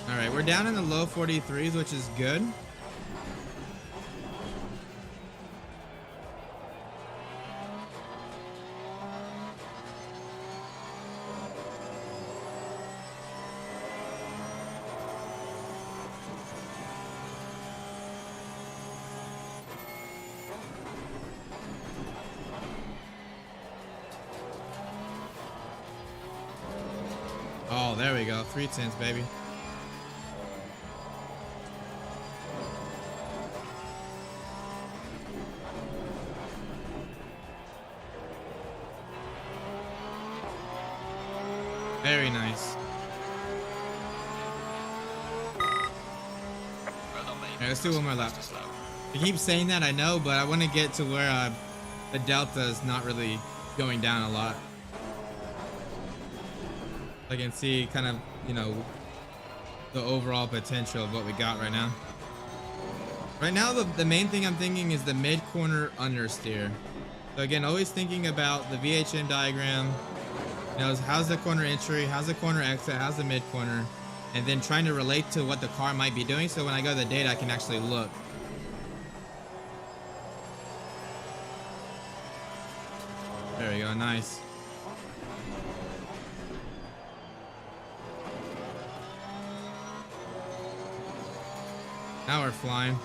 Speaker 1: All right, we're down in the low 43s, which is good. Oh, there we go. 310s, baby. Very nice. Yeah, let's do one more lap. I keep saying that, I know, but I want to get to where the delta is not really going down a lot. I can see kind of, you know, the overall potential of what we got right now. Right now, the main thing I'm thinking is the mid-corner understeer. So again, always thinking about the VHM diagram. You know, how's the corner entry, how's the corner exit, how's the mid-corner, and then trying to relate to what the car might be doing, so when I go to the data, I can actually look. There we go, nice. Now we're flying.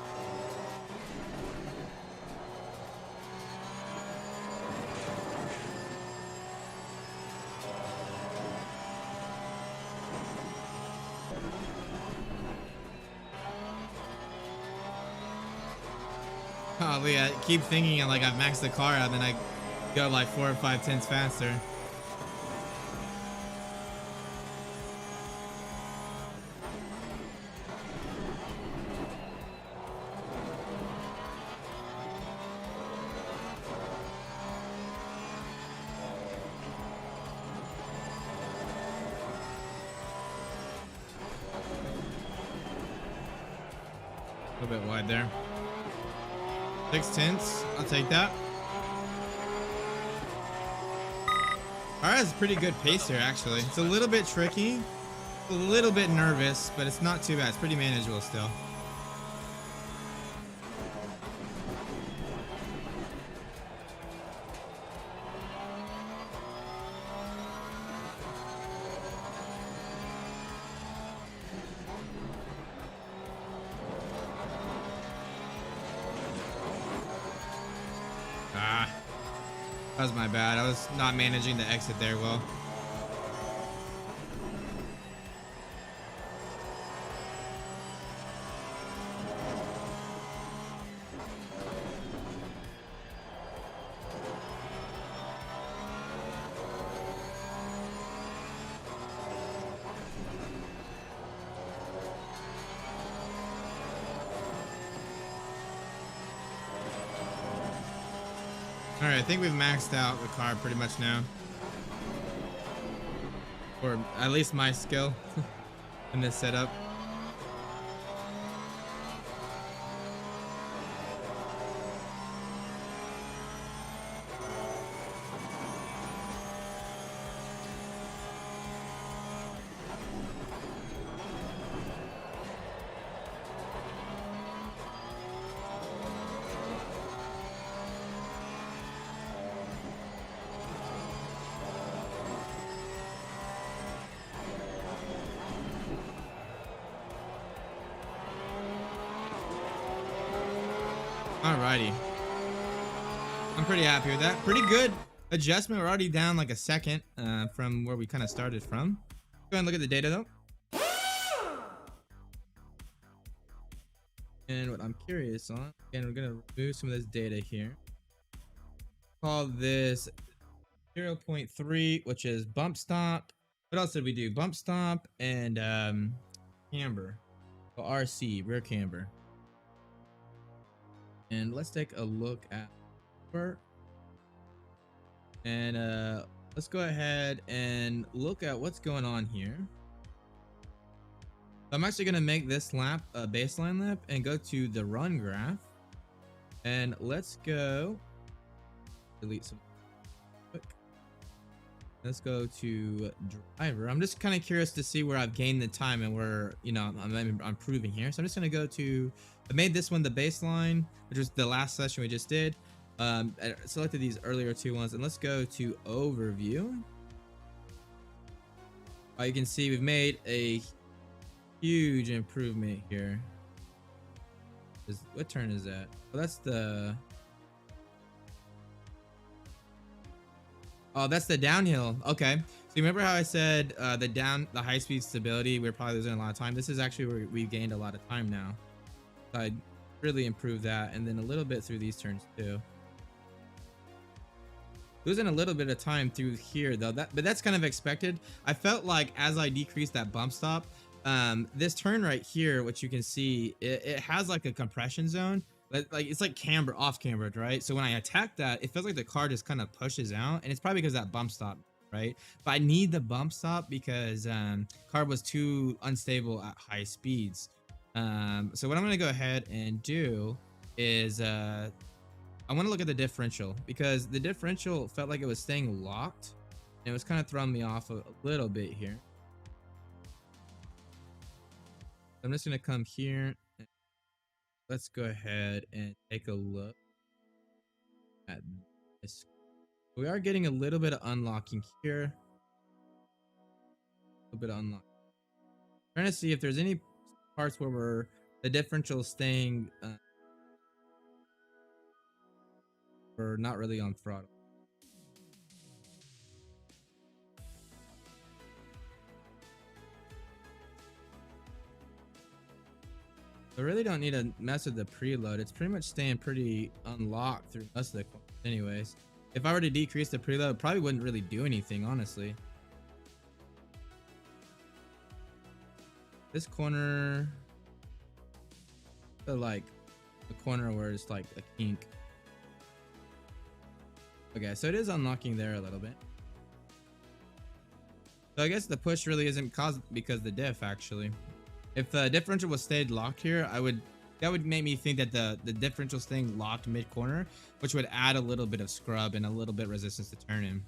Speaker 1: Oh, yeah, I keep thinking like I've maxed the car out, then I go like 4 or 5 tenths faster. A little bit wide there. 6 tenths. I'll take that. Alright, it's a pretty good pace here, actually. It's a little bit tricky. A little bit nervous, but it's not too bad. It's pretty manageable still. That was my bad. I was not managing the exit there well. All right, I think we've maxed out the car pretty much now. Or at least my skill in this setup. Alrighty. I'm pretty happy with that. Pretty good adjustment. We're already down like a second from where we kind of started from. Go ahead and look at the data though. And what I'm curious on, again, we're going to remove some of this data here. Call this 0.3, which is bump stop. What else did we do? Bump stop and camber. So RC, rear camber. And let's take a look at work. And let's go ahead and look at what's going on here. I'm actually going to make this lap a baseline lap and go to the run graph. And let's go delete some quick. Let's go to driver. I'm just kind of curious to see where I've gained the time and where, you know, I'm improving here. So I'm just going to go to, I made this one the baseline, which was the last session we just did. I selected these earlier two ones, and let's go to overview. You can see we've made a huge improvement here. What turn is that? Oh, that's the... Oh, that's the downhill. Okay. So you remember how I said the high speed stability, we're probably losing a lot of time. This is actually where we gained a lot of time now. So I really improved that, and then a little bit through these turns too. Losing a little bit of time through here though, but that's kind of expected. I felt like as I decreased that bump stop, this turn right here, which you can see, it has like a compression zone. Like it's like camber, off cambered, right? So when I attack that, it feels like the car just kind of pushes out, and it's probably because that bump stop, right? But I need the bump stop because car was too unstable at high speeds. So what I'm gonna go ahead and do is I want to look at the differential, because the differential felt like it was staying locked, and it was kind of throwing me off a little bit here. I'm just gonna come here. Let's go ahead and take a look at this. We are getting a little bit of unlocking here. A little bit of unlocking. Trying to see if there's any parts where the differential is staying or not really on throttle. I really don't need to mess with the preload. It's pretty much staying pretty unlocked through most of the corners anyways. If I were to decrease the preload, it probably wouldn't really do anything, honestly. This corner, like the corner where it's like a kink. Okay, so it is unlocking there a little bit. So I guess the push really isn't caused because of the diff, actually. If the differential was stayed locked here, that would make me think that the differential staying locked mid corner, which would add a little bit of scrub and a little bit resistance to turn in.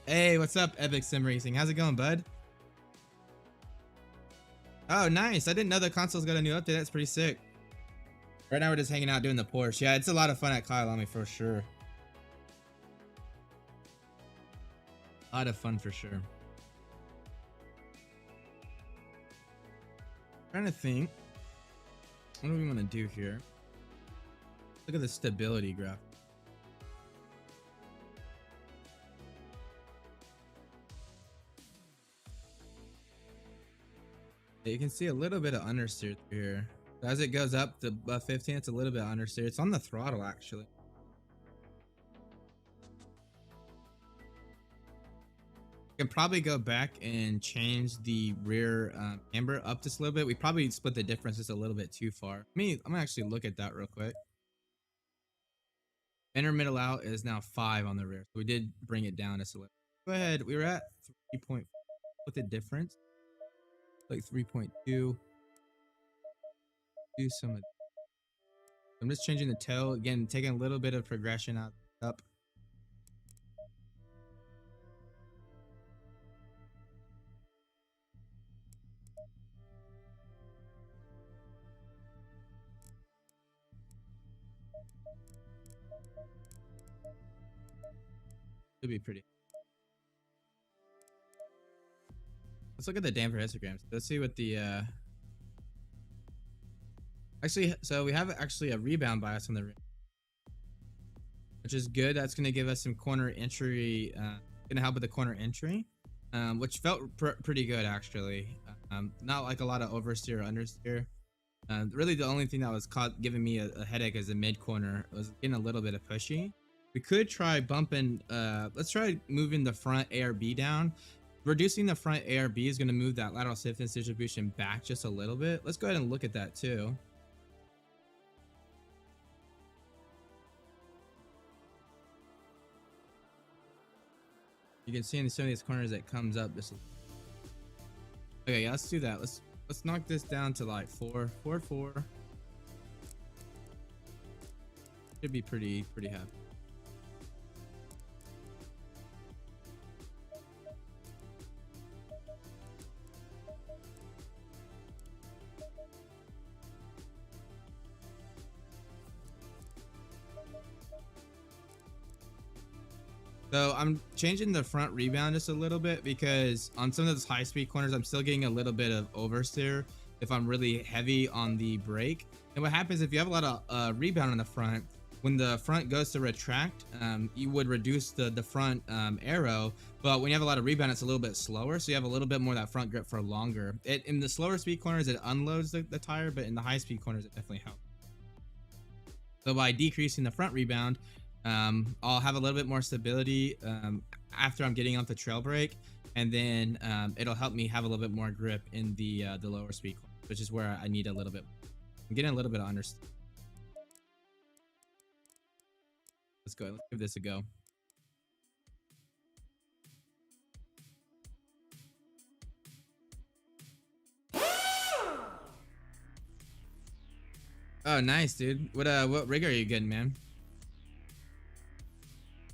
Speaker 1: Hey, what's up, Epic Sim Racing? How's it going, bud? Oh, nice. I didn't know the console's got a new update. That's pretty sick. Right now we're just hanging out doing the Porsche. Yeah, it's a lot of fun at Kyalami for sure. A lot of fun for sure. Trying to think, what do we want to do here? Look at the stability graph. You can see a little bit of understeer through here. As it goes up to above 15, it's a little bit understeer. It's on the throttle actually. Can probably go back and change the rear camber up just a little bit. We probably split the difference just a little bit too far. I'm gonna actually look at that real quick. Inner middle out is now 5 on the rear, so we did bring it down just a little. Go ahead. We were at 3.4 with the difference, like 3.2. Do some of. I'm just changing the tail again, taking a little bit of progression out up. Should be pretty. Let's look at the damper histograms. Let's see what the actually, so we have actually a rebound bias on the rear, which is good. That's going to give us some corner entry, going to help with the corner entry, which felt pretty good actually. Not like a lot of oversteer or understeer. Really the only thing that was giving me a headache as a mid corner was getting a little bit of pushy. We could try bumping, let's try moving the front ARB down. Reducing the front ARB is going to move that lateral stiffness distribution back just a little bit. Let's go ahead and look at that too. You can see in some of these corners it comes up this. Okay, yeah, let's do that. Let's knock this down to like 4. Should be pretty happy. So I'm changing the front rebound just a little bit because on some of those high speed corners, I'm still getting a little bit of oversteer if I'm really heavy on the brake. And what happens if you have a lot of rebound in the front, when the front goes to retract, you would reduce the front arrow. But when you have a lot of rebound, it's a little bit slower. So you have a little bit more of that front grip for longer. In the slower speed corners, it unloads the tire, but in the high speed corners, it definitely helps. So by decreasing the front rebound, I'll have a little bit more stability after I'm getting off the trail brake, and then it'll help me have a little bit more grip in the lower speed corner, which is where I need a little bit. I'm getting a little bit of understeer. Let's go. Let's give this a go. Oh, nice, dude. What rig are you getting, man?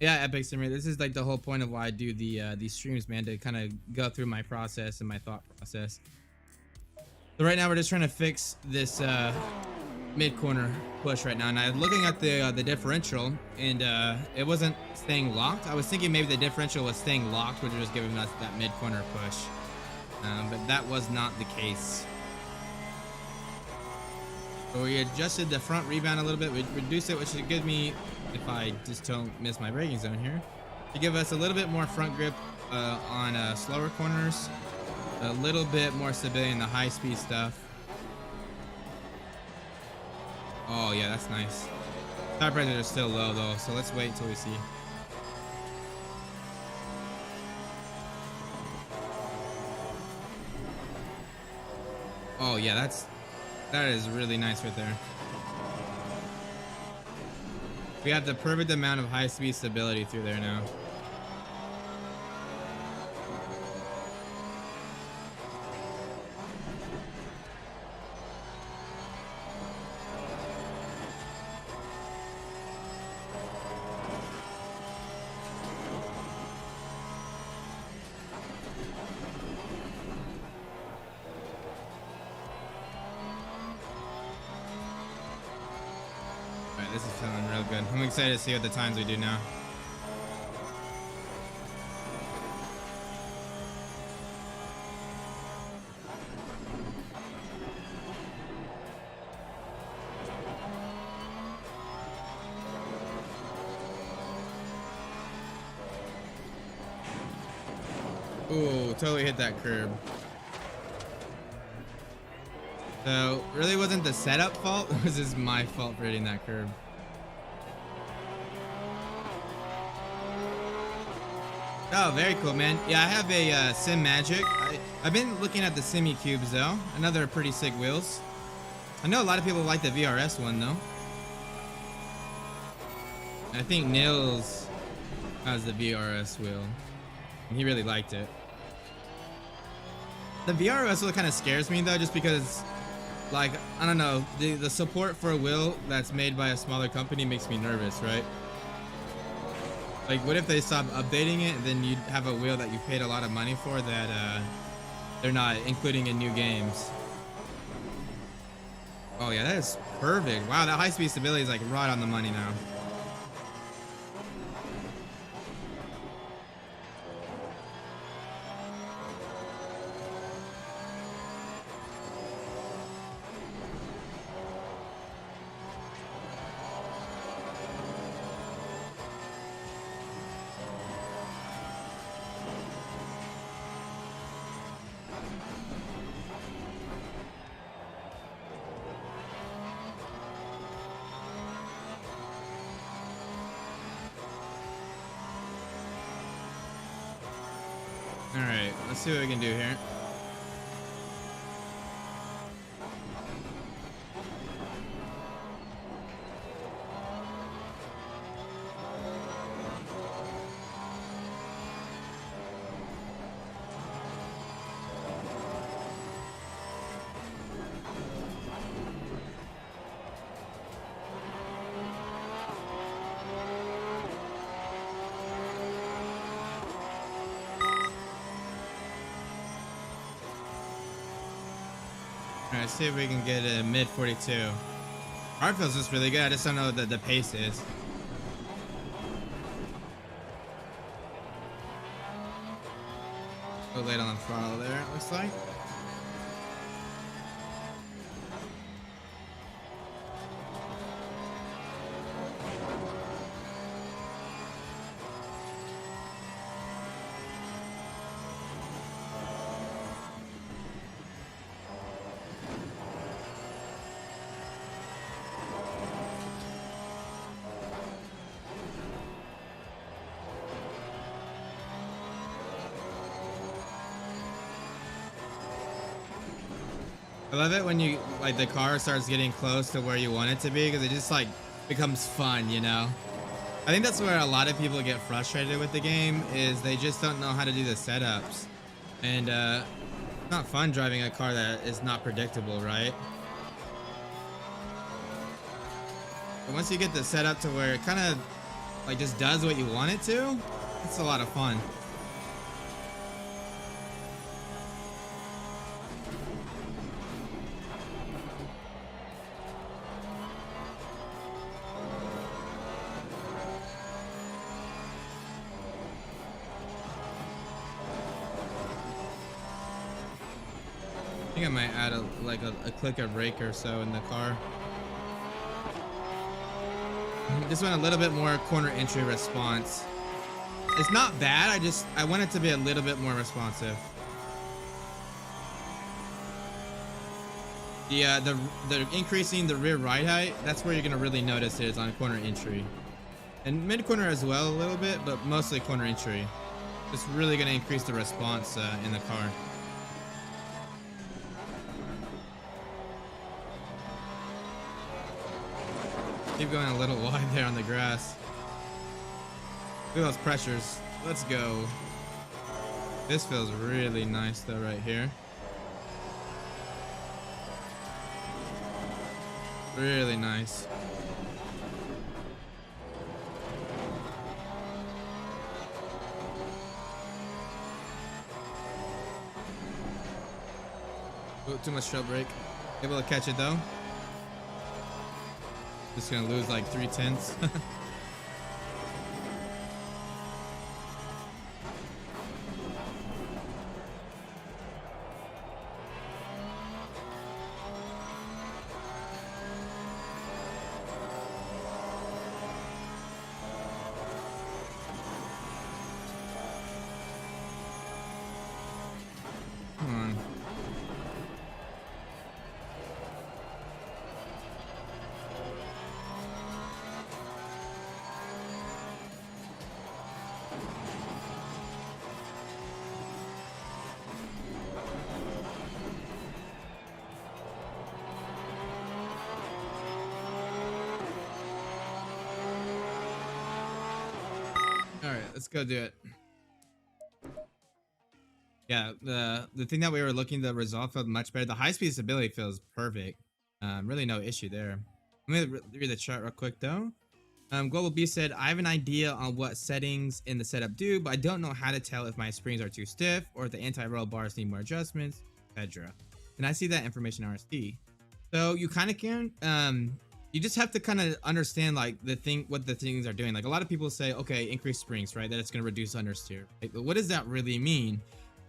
Speaker 1: Yeah, Epic Simulator. This is like the whole point of why I do these streams, man, to kind of go through my process and my thought process. So right now we're just trying to fix this mid corner push right now, and I'm looking at the differential, and it wasn't staying locked. I was thinking maybe the differential was staying locked, which was giving us that mid corner push, but that was not the case. So we adjusted the front rebound a little bit. We reduced it, which should give me, if I just don't miss my braking zone here, to give us a little bit more front grip on slower corners, a little bit more stability in the high speed stuff. Oh yeah, that's nice. Tire pressures are still low though, so let's wait until we see. Oh yeah, that is really nice right there. We have the perfect amount of high speed stability through there now. This is feeling real good. I'm excited to see what the times we do now. Ooh, totally hit that curb. So, really wasn't the setup fault, it was just my fault for hitting that curb. Oh, very cool, man. Yeah, I have a Simmagic. I've been looking at the Simi Cubes, though. Another pretty sick wheels. I know a lot of people like the VRS one, though. I think Nils has the VRS wheel, and he really liked it. The VRS wheel kind of scares me, though, just because, like, I don't know, the support for a wheel that's made by a smaller company makes me nervous, right? Like, what if they stop updating it, and then you'd have a wheel that you paid a lot of money for that they're not including in new games? Oh yeah, that is perfect. Wow, that high speed stability is like right on the money now. All right, let's see what we can do here. Alright, let's see if we can get a mid 42. Hard feels just really good. I just don't know what the pace is. Go late on the throttle there, it looks like. I love it when you like the car starts getting close to where you want it to be because it just like becomes fun, you know? I think that's where a lot of people get frustrated with the game is they just don't know how to do the setups. And it's not fun driving a car that is not predictable, right? But once you get the setup to where it kind of like just does what you want it to, it's a lot of fun. I think I might add a click of brake or so in the car. Just want a little bit more corner entry response. It's not bad. I want it to be a little bit more responsive. The increasing the rear ride height, that's where you're gonna really notice it is on corner entry, and mid corner as well a little bit, but mostly corner entry. It's really gonna increase the response in the car. Keep going a little wide there on the grass. Look at those pressures. Let's go. This feels really nice though right here. Really nice. Oh, too much trail brake. Able to catch it though. Just gonna lose like 3/10. Come on. All right, let's go do it. Yeah, the thing that we were looking to resolve felt much better. The high speed stability feels perfect. Really no issue there. Let me read the chart real quick though. Global B said, I have an idea on what settings in the setup do, but I don't know how to tell if my springs are too stiff or if the anti-roll bars need more adjustments, etc. Can I see that information in RST? So you kind of can. You just have to kind of understand like what the things are doing. Like a lot of people say, okay, increase springs, right? That it's going to reduce understeer. Like, but what does that really mean?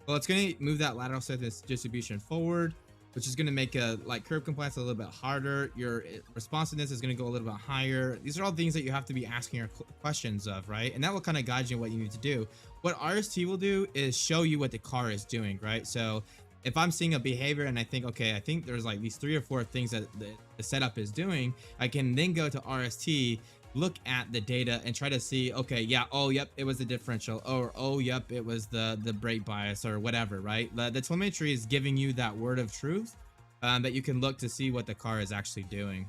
Speaker 1: Well, it's going to move that lateral surface distribution forward, which is going to make like curb compliance a little bit harder. Your responsiveness is going to go a little bit higher. These are all things that you have to be asking your questions of, right? And that will kind of guide you in what you need to do. What RST will do is show you what the car is doing, right? So if I'm seeing a behavior and I think, okay, I think there's like these 3 or 4 things that the setup is doing, I can then go to RST, look at the data and try to see, okay, yeah, oh, yep, it was the differential, or oh, yep, it was the brake bias or whatever, right? The telemetry is giving you that word of truth that you can look to see what the car is actually doing.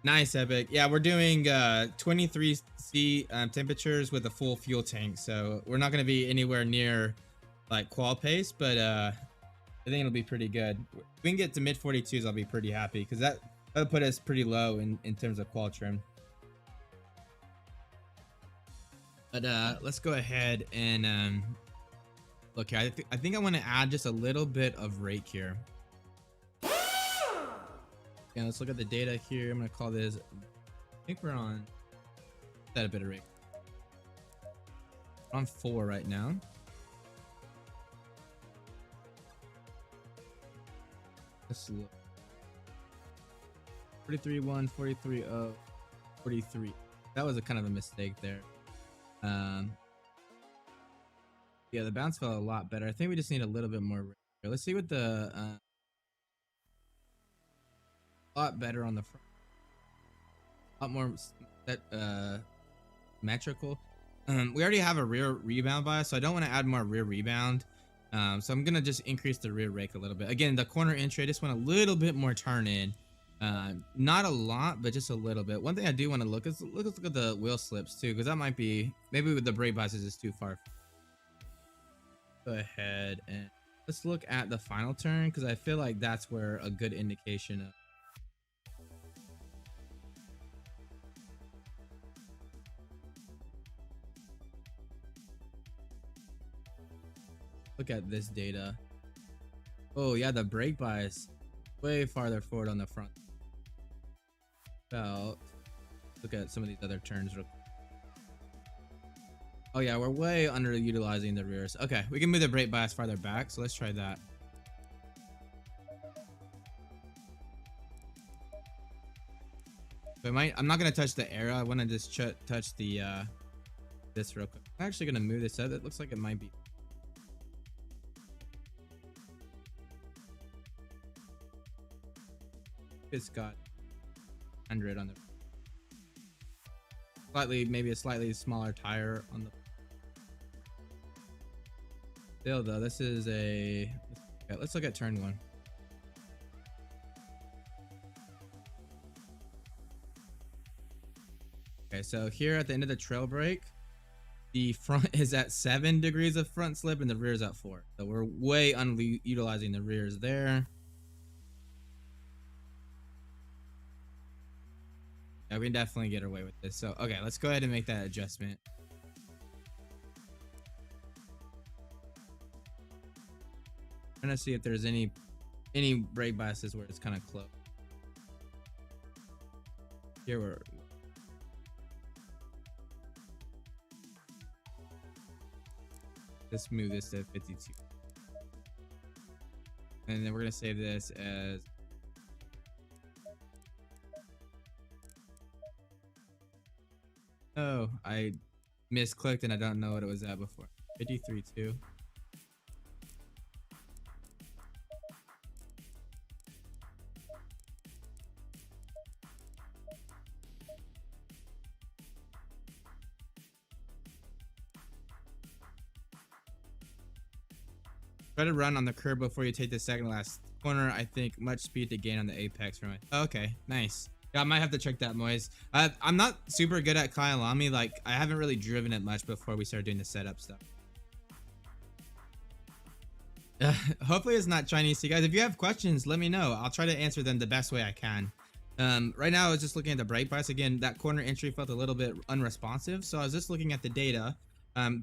Speaker 1: Nice, Epic. Yeah, we're doing 23C temperatures with a full fuel tank, so we're not going to be anywhere near like qual pace, but I think it'll be pretty good. If we can get to mid 42s, I'll be pretty happy because that'll put us pretty low in terms of qual trim. But let's go ahead and look here. I think I want to add just a little bit of rake here. Yeah, let's look at the data here. I'm gonna call this, I think we're on set a bit of rake. We're on 4 right now. Let's look. 43.1, 43.0, 43. That was a kind of a mistake there. Yeah, the bounce felt a lot better. I think we just need a little bit more. Let's see what the a lot better on the front. A lot more symmetrical. We already have a rear rebound bias, so I don't want to add more rear rebound. So I'm gonna just increase the rear rake a little bit. Again, the corner entry, I just want a little bit more turn in. Not a lot, but just a little bit. One thing I do want to look at the wheel slips too, because that might be maybe with the brake biases is too far. Go ahead and let's look at the final turn, because I feel like that's where a good indication of look at this data. Oh yeah, the brake bias way farther forward on the front. About look at some of these other turns real quick. Oh yeah, we're way underutilizing the rears. Okay, we can move the brake bias farther back, so let's try that. So I'm not gonna touch the arrow. I want to just touch the this real quick. I'm actually gonna move this up. It looks like it might be. It's got 100 on the maybe a slightly smaller tire on the. Still though, this is a. Okay, let's look at turn 1. Okay, so here at the end of the trail brake, the front is at 7 degrees of front slip and the rear is at 4. So we're way underutilizing the rears there. Yeah, we can definitely get away with this. So, okay, let's go ahead and make that adjustment. I'm trying to see if there's any brake biases where it's kind of close. Here we're. Let's move this to 52. And then we're going to save this as. Oh, I misclicked and I don't know what it was at before. 53.2. Try to run on the curb before you take the second last corner. I think much speed to gain on the apex from it. Okay, nice. Yeah, I might have to check that, Moise. I'm not super good at Kyalami. Like, I haven't really driven it much before we started doing the setup stuff. Hopefully it's not Chinese. So you guys, if you have questions, let me know. I'll try to answer them the best way I can. Right now I was just looking at the brake bias. Again, that corner entry felt a little bit unresponsive. So I was just looking at the data.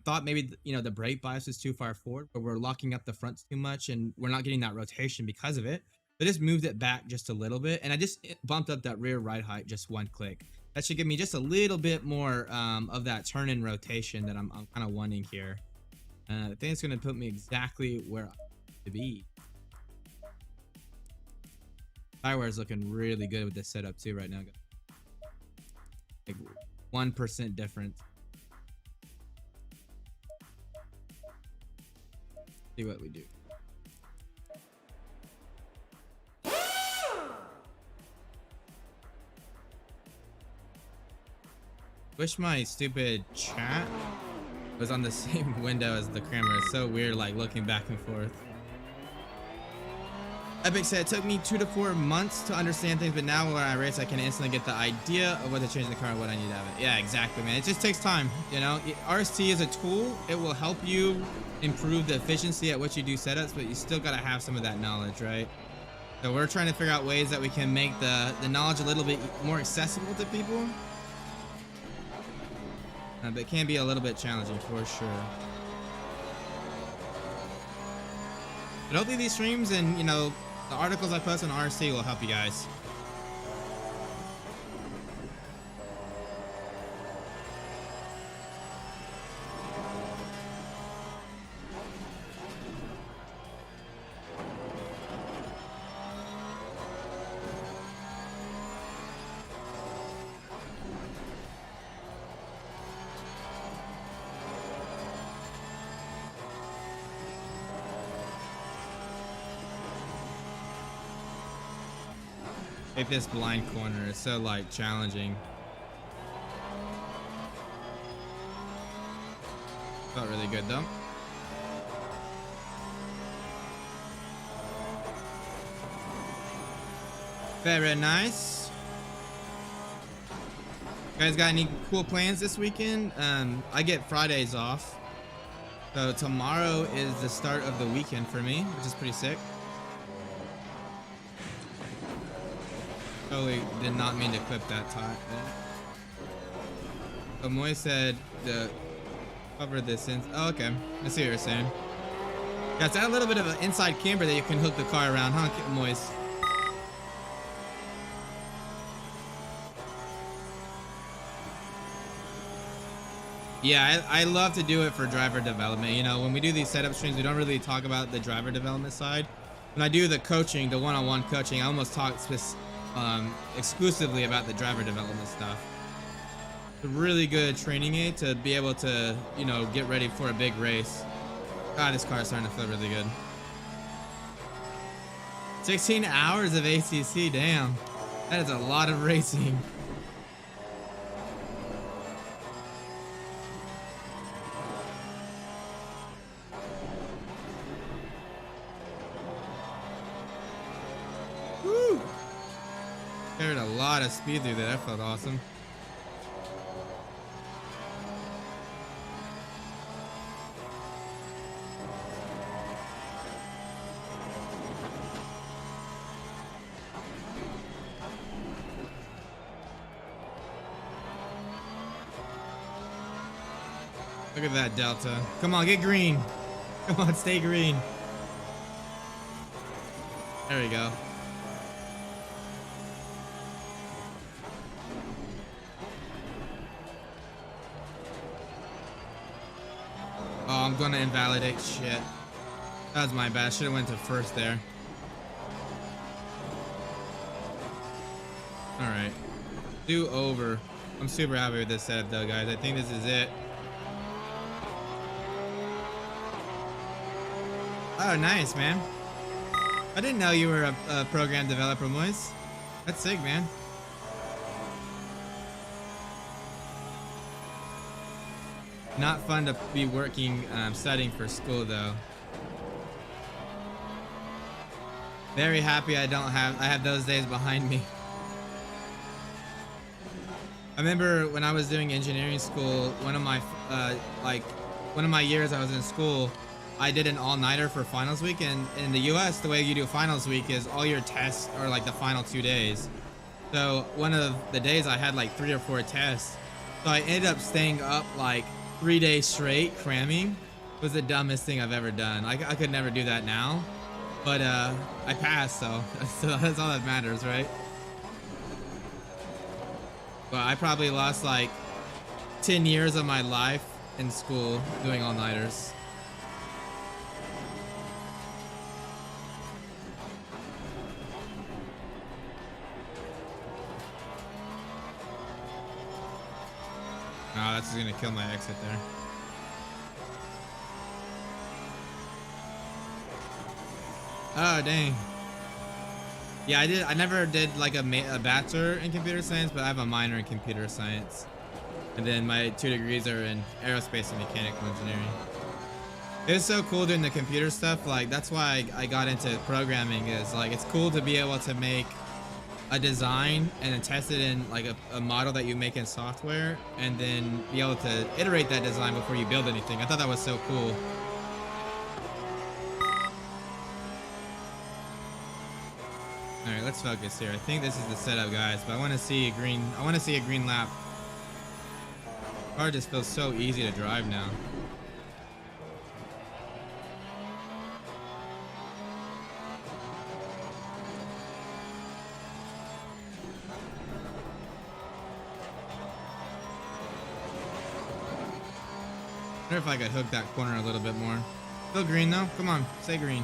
Speaker 1: Thought maybe, you know, the brake bias is too far forward, but we're locking up the fronts too much and we're not getting that rotation because of it. I just moved it back just a little bit and I just bumped up that rear ride height just 1 click. That should give me just a little bit more of that turn in rotation that I'm kind of wanting here. I think it's going to put me exactly where I want to be. Firewire is looking really good with this setup too right now. Like 1% difference. See what we do. Wish my stupid chat was on the same window as the camera. It's so weird, like looking back and forth. Epic said it took me 2 to 4 months to understand things, but now when I race, I can instantly get the idea of what to change in the car and what I need to have it. Yeah, exactly, man. It just takes time. You know, RST is a tool. It will help you improve the efficiency at which you do setups, but you still got to have some of that knowledge, right? So we're trying to figure out ways that we can make the knowledge a little bit more accessible to people. But it can be a little bit challenging for sure. But hopefully these streams and, you know, the articles I post on RST will help you guys. Take this blind corner. It's so like challenging. Felt really good though. Very nice. You guys got any cool plans this weekend? I get Fridays off. So tomorrow is the start of the weekend for me, which is pretty sick. Totally did not mean to clip that time. So Moy said the cover this in. Oh, okay. I see what you're saying. Yeah, it's got a little bit of an inside camber that you can hook the car around, huh, Moy's? Yeah, I love to do it for driver development. You know, when we do these setup streams, we don't really talk about the driver development side. When I do the coaching, the one-on-one coaching, I almost talk exclusively about the driver development stuff. It's a really good training aid to be able to, you know, get ready for a big race. God, this car is starting to feel really good. 16 hours of ACC, damn. That is a lot of racing. Woo! Carried a lot of speed through there. That felt awesome. Look at that delta. Come on, get green. Come on, stay green. There we go. Oh, I'm gonna invalidate shit. That was my bad. Should have went to first there. All right. Do over. I'm super happy with this setup though, guys. I think this is it. Oh, nice, man. I didn't know you were a program developer, Moise. That's sick, man. Not fun to be working, studying for school, though. Very happy I have those days behind me. I remember when I was doing engineering school, one of my years I was in school, I did an all-nighter for finals week, and in the US, the way you do finals week is all your tests are like the final 2 days. So one of the days I had like 3 or 4 tests. So I ended up staying up like 3 days straight cramming. It was the dumbest thing I've ever done. I could never do that now, but I passed, so that's all that matters, right? But I probably lost like 10 years of my life in school doing all-nighters. Oh, that's gonna kill my exit there. Oh, dang. Yeah, I never did like a bachelor in computer science, but I have a minor in computer science. And then my 2 degrees are in aerospace and mechanical engineering. It was so cool doing the computer stuff. Like, that's why I got into programming, is like, it's cool to be able to make a design and then test it in like a model that you make in software, and then be able to iterate that design before you build anything. I thought that was so cool. All right, let's focus here. I think this is the setup, guys, but I want to see a green lap. The car just feels so easy to drive now. I wonder if I could hook that corner a little bit more. Still green though. Come on, stay green.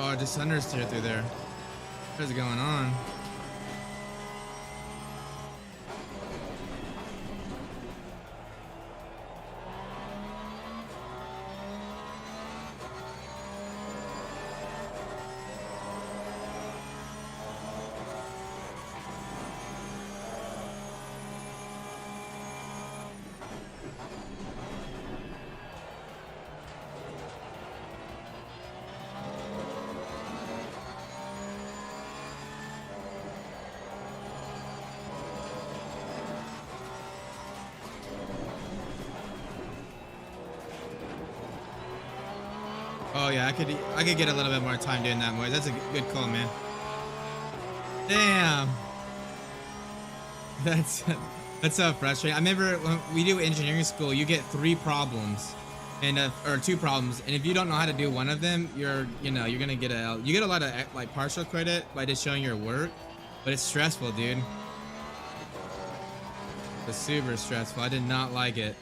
Speaker 1: Oh, just understeer through there. What is going on? Oh yeah, I could get a little bit more time doing that more. That's a good call, man. Damn. That's that's so frustrating. I remember when we do engineering school, you get 3 problems and or 2 problems, and if you don't know how to do one of them, you're gonna get you get a lot of like partial credit by just showing your work, but it's stressful, dude. It's super stressful. I did not like it.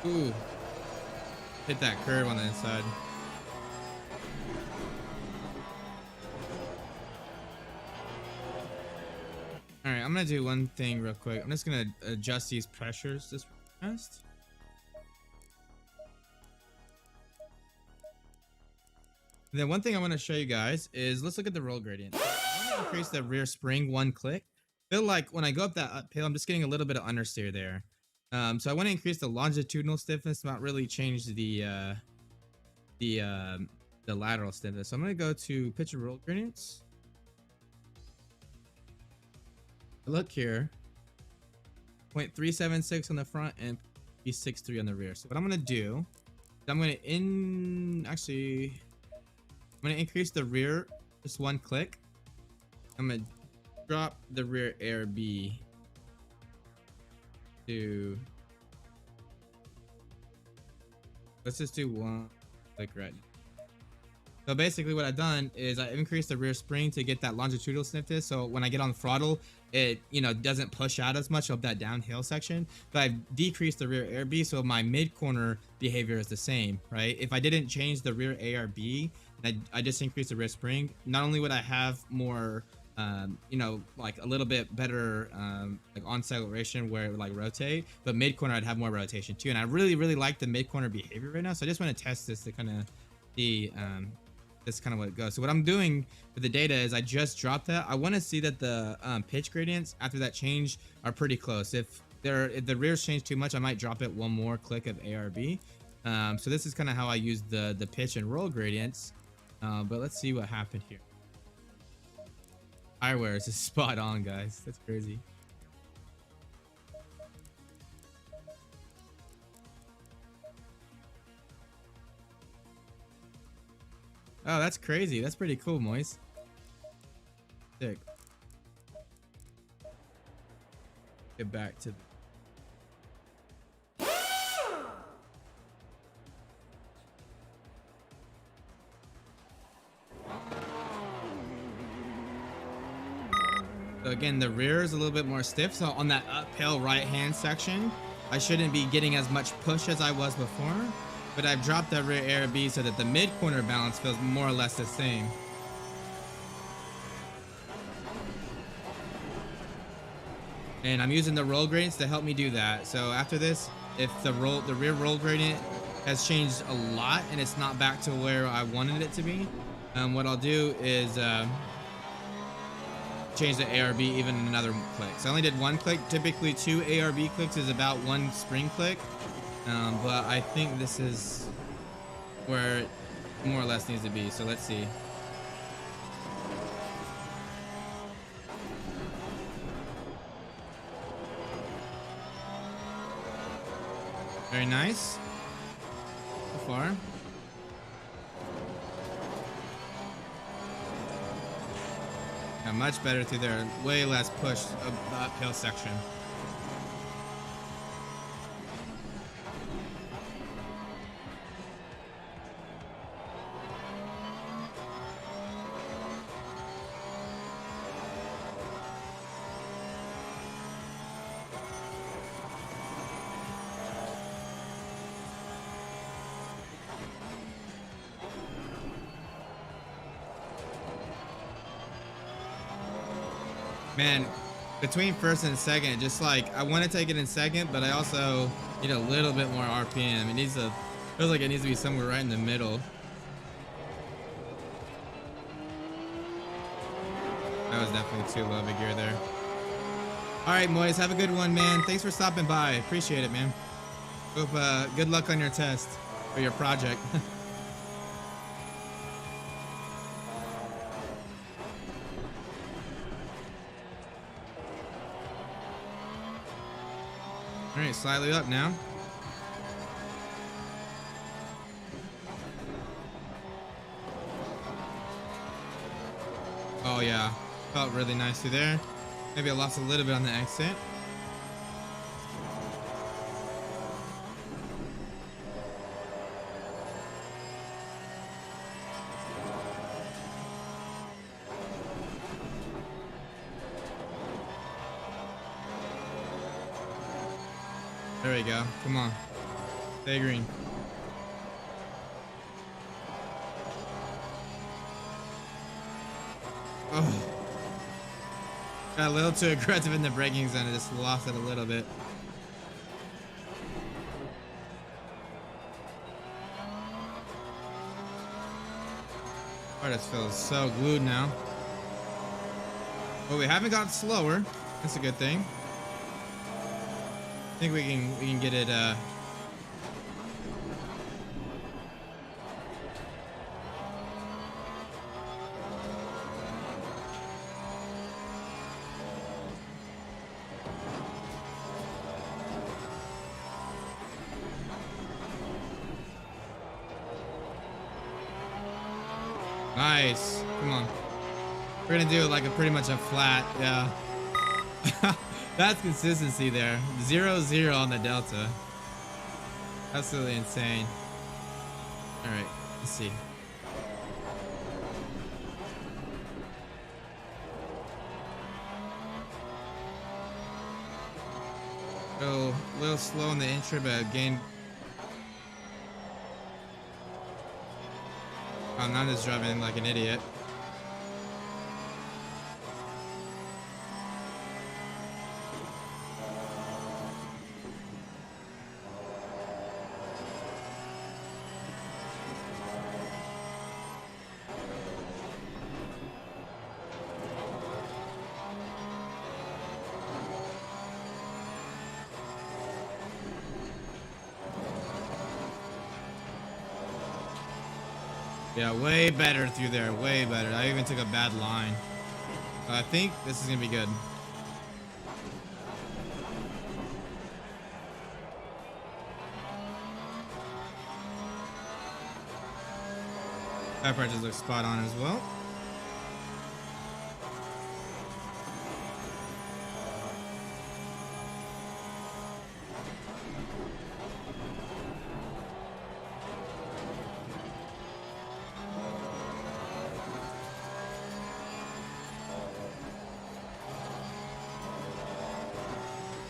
Speaker 1: Ooh. Hit that curve on the inside. Alright, I'm gonna do one thing real quick. I'm just gonna adjust these pressures just fast. And then one thing I want to show you guys is, let's look at the roll gradient. I want to increase the rear spring 1 click. Feel like when I go up that uphill, I'm just getting a little bit of understeer there. So I want to increase the longitudinal stiffness, not really change the lateral stiffness. So I'm going to go to pitch and roll gradients. Look here, 0.376 on the front and 0.63 on the rear. So what I'm going to do is I'm going to increase the rear just 1 click. I'm going to drop the rear ARB to, let's just do 1 click right now. So basically what I've done is I increased the rear spring to get that longitudinal stiffness, so when I get on throttle, it doesn't push out as much of that downhill section. But I've decreased the rear ARB, so my mid corner behavior is the same, right? If I didn't change the rear ARB, I just increased the rear spring, not only would I have more like a little bit better like on acceleration where it would like rotate, but mid corner I'd have more rotation too. And I really like the mid corner behavior right now, so I just want to test this to kind of see this kind of what it goes. So what I'm doing with the data is I just dropped that. I want to see that the pitch gradients after that change are pretty close. If the rears change too much, I might drop it 1 more click of ARB. So this is kind of how I use the pitch and roll gradients. But let's see what happened here. Eyewear is just spot on, guys. That's crazy. Oh, that's crazy. That's pretty cool, Moise. Sick. Get back to the... So again, the rear is a little bit more stiff. So on that uphill right-hand section, I shouldn't be getting as much push as I was before. But I've dropped the rear ARB so that the mid-corner balance feels more or less the same. And I'm using the roll gradients to help me do that. So after this, if the rear roll gradient has changed a lot and it's not back to where I wanted it to be, what I'll do is change the ARB even another click. So I only did 1 click. Typically 2 ARB clicks is about 1 spring click. But I think this is where it more or less needs to be. So let's see. Very nice. So far. Yeah, much better through there. Way less push of the uphill section. Man, between first and second, just like I want to take it in second, but I also need a little bit more RPM. It needs to feels like it needs to be somewhere right in the middle. That was definitely too low of a gear there. All right, Moise, have a good one, man. Thanks for stopping by. Appreciate it, man. Hope good luck on your test or your project. All right, slightly up now. Oh yeah, felt really nicely there. Maybe I lost a little bit on the exit. There we go. Come on. Stay green. Oh. Got a little too aggressive in the braking zone. I just lost it a little bit. I just feels so glued now. But we haven't got slower. That's a good thing. I think we can get it nice. Come on. We're gonna do like a pretty much a flat, yeah. That's consistency there. 0-0 on the delta. Absolutely insane. All right, let's see. Go a little slow on the intro, but gain. Oh, now I'm just driving like an idiot. Yeah, way better through there. Way better. I even took a bad line. I think this is going to be good. Tire pressures look spot on as well.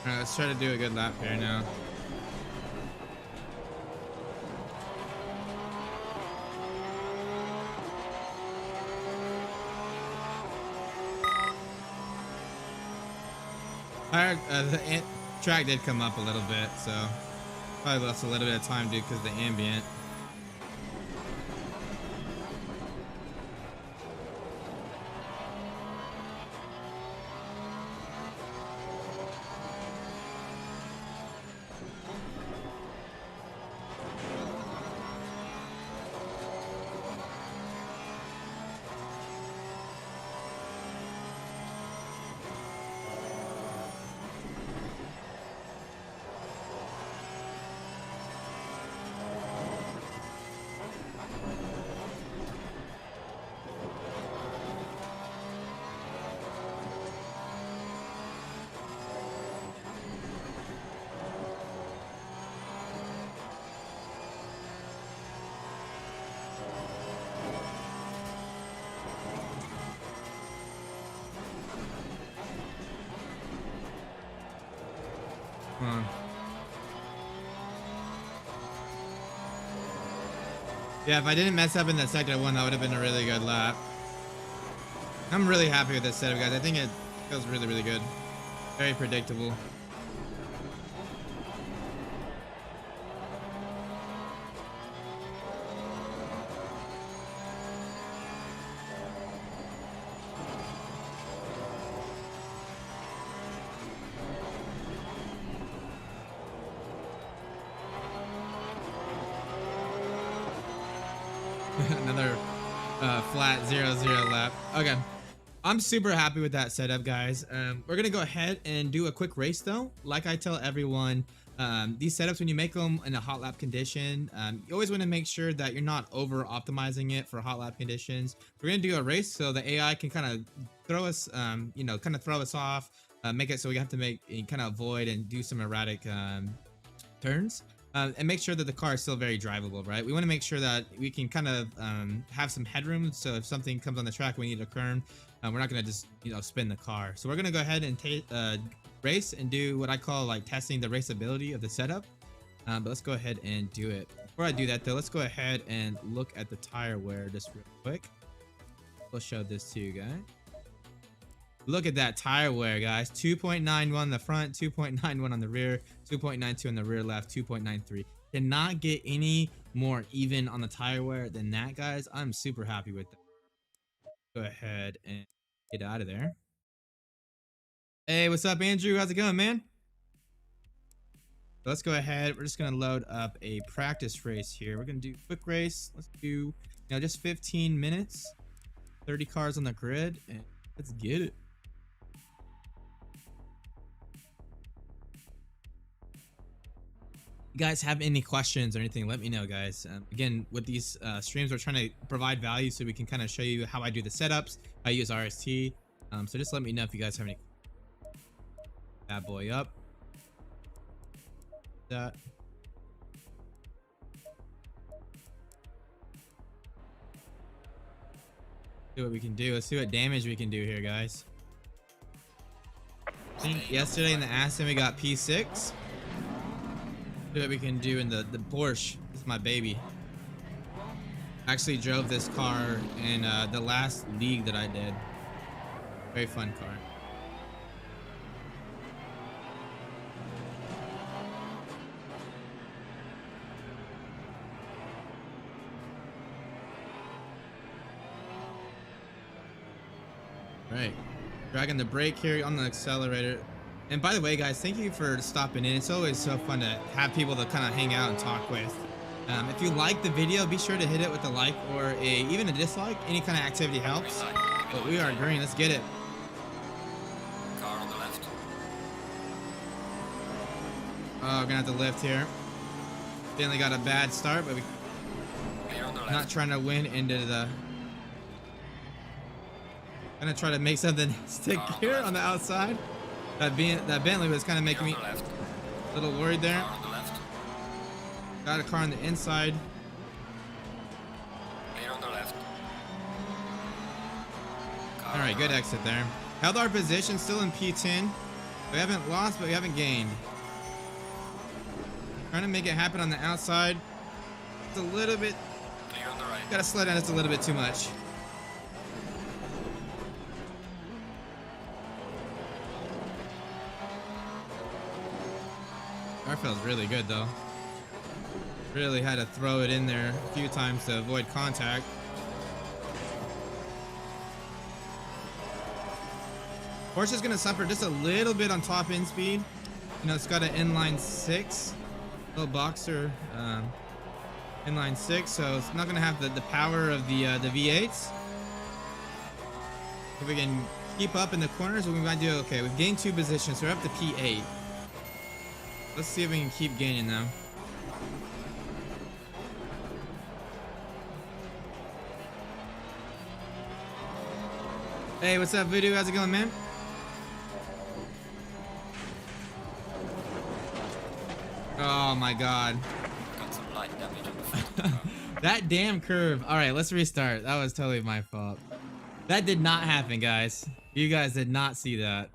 Speaker 1: Alright, let's try to do a good lap here now. The track did come up a little bit, so probably lost a little bit of time due because of the ambient. Come on. Yeah, if I didn't mess up in that sector one, that would have been a really good lap. I'm really happy with this setup, guys. I think it Feels really, really good. Very predictable. Another flat 0-0 lap. Okay. I'm super happy with that setup, guys. We're gonna go ahead and do a quick race though. Like I tell everyone, these setups, when you make them in a hot lap condition, you always want to make sure that you're not over optimizing it for hot lap conditions. We're gonna do a race so the AI can kind of throw us, you know, kind of throw us off, make it so we have to make kind of avoid and do some erratic turns. And make sure that the car is still very drivable, right? We want to make sure that we can kind of have some headroom, so if something comes on the track we need to turn, we're not going to just, you know, spin the car. So we're going to go ahead and race and do what I call like testing the raceability of the setup. But let's go ahead and do it. Before I do that though, let's go ahead and look at the tire wear just real quick. We'll show this to you guys. Look at that tire wear, guys. 2.91 on the front, 2.91 on the rear, 2.92 on the rear left, 2.93. Cannot get any more even on the tire wear than that, guys. I'm super happy with that. Go ahead and get out of there. Hey, what's up, Andrew? How's it going, man? Let's go ahead. We're just going to load up a practice race here. We're going to do a quick race. Let's do, you know, just 15 minutes, 30 cars on the grid, and let's get it. You guys have any questions or anything, let me know, guys. Again, with these streams, we're trying to provide value so we can kind of show you how I do the setups. I use RST. So just let me know if you guys have any. Bad boy up. That. See what we can do. Let's see what damage we can do here, guys. I think yesterday in the Aston we got P6. See what we can do in the Porsche. This is my baby. I actually drove this car in the last league that I did. Very fun car. Right, dragging the brake here on the accelerator. And by the way, guys, thank you for stopping in. It's always so fun to have people to kind of hang out and talk with. If you like the video, be sure to hit it with a like or even a dislike. Any kind of activity helps. But we are green. Let's get it.
Speaker 2: Car on the left.
Speaker 1: Oh, we're gonna have to lift here. Finally got a bad start, but
Speaker 2: Clear on the left.
Speaker 1: not trying to win into the. Gonna try to make something stick here on the outside. That Bentley was kind of making me a little worried there.
Speaker 2: Car on the left.
Speaker 1: Got a car on the inside.
Speaker 2: Clear on the left. Car
Speaker 1: All right, good exit there. Held our position, still in P10. We haven't lost, but we haven't gained. Trying to make it happen on the outside. It's a little bit.
Speaker 2: Clear on the right.
Speaker 1: Gotta slow down just a little bit too much. Car feels really good though. Really had to throw it in there a few times to avoid contact. Porsche's gonna suffer just a little bit on top end speed. You know, it's got an inline 6, little boxer inline 6, so it's not gonna have the power of the V8s. If we can keep up in the corners, what we might do. Okay, we've gained 2 positions, so we're up to P8. Let's see if we can keep gaining now. Hey, what's up, Voodoo? How's it going, man? Oh my god.
Speaker 2: Got some light damage on the front.
Speaker 1: That damn curve. All right, let's restart. That was totally my fault. That did not happen, guys. You guys did not see that.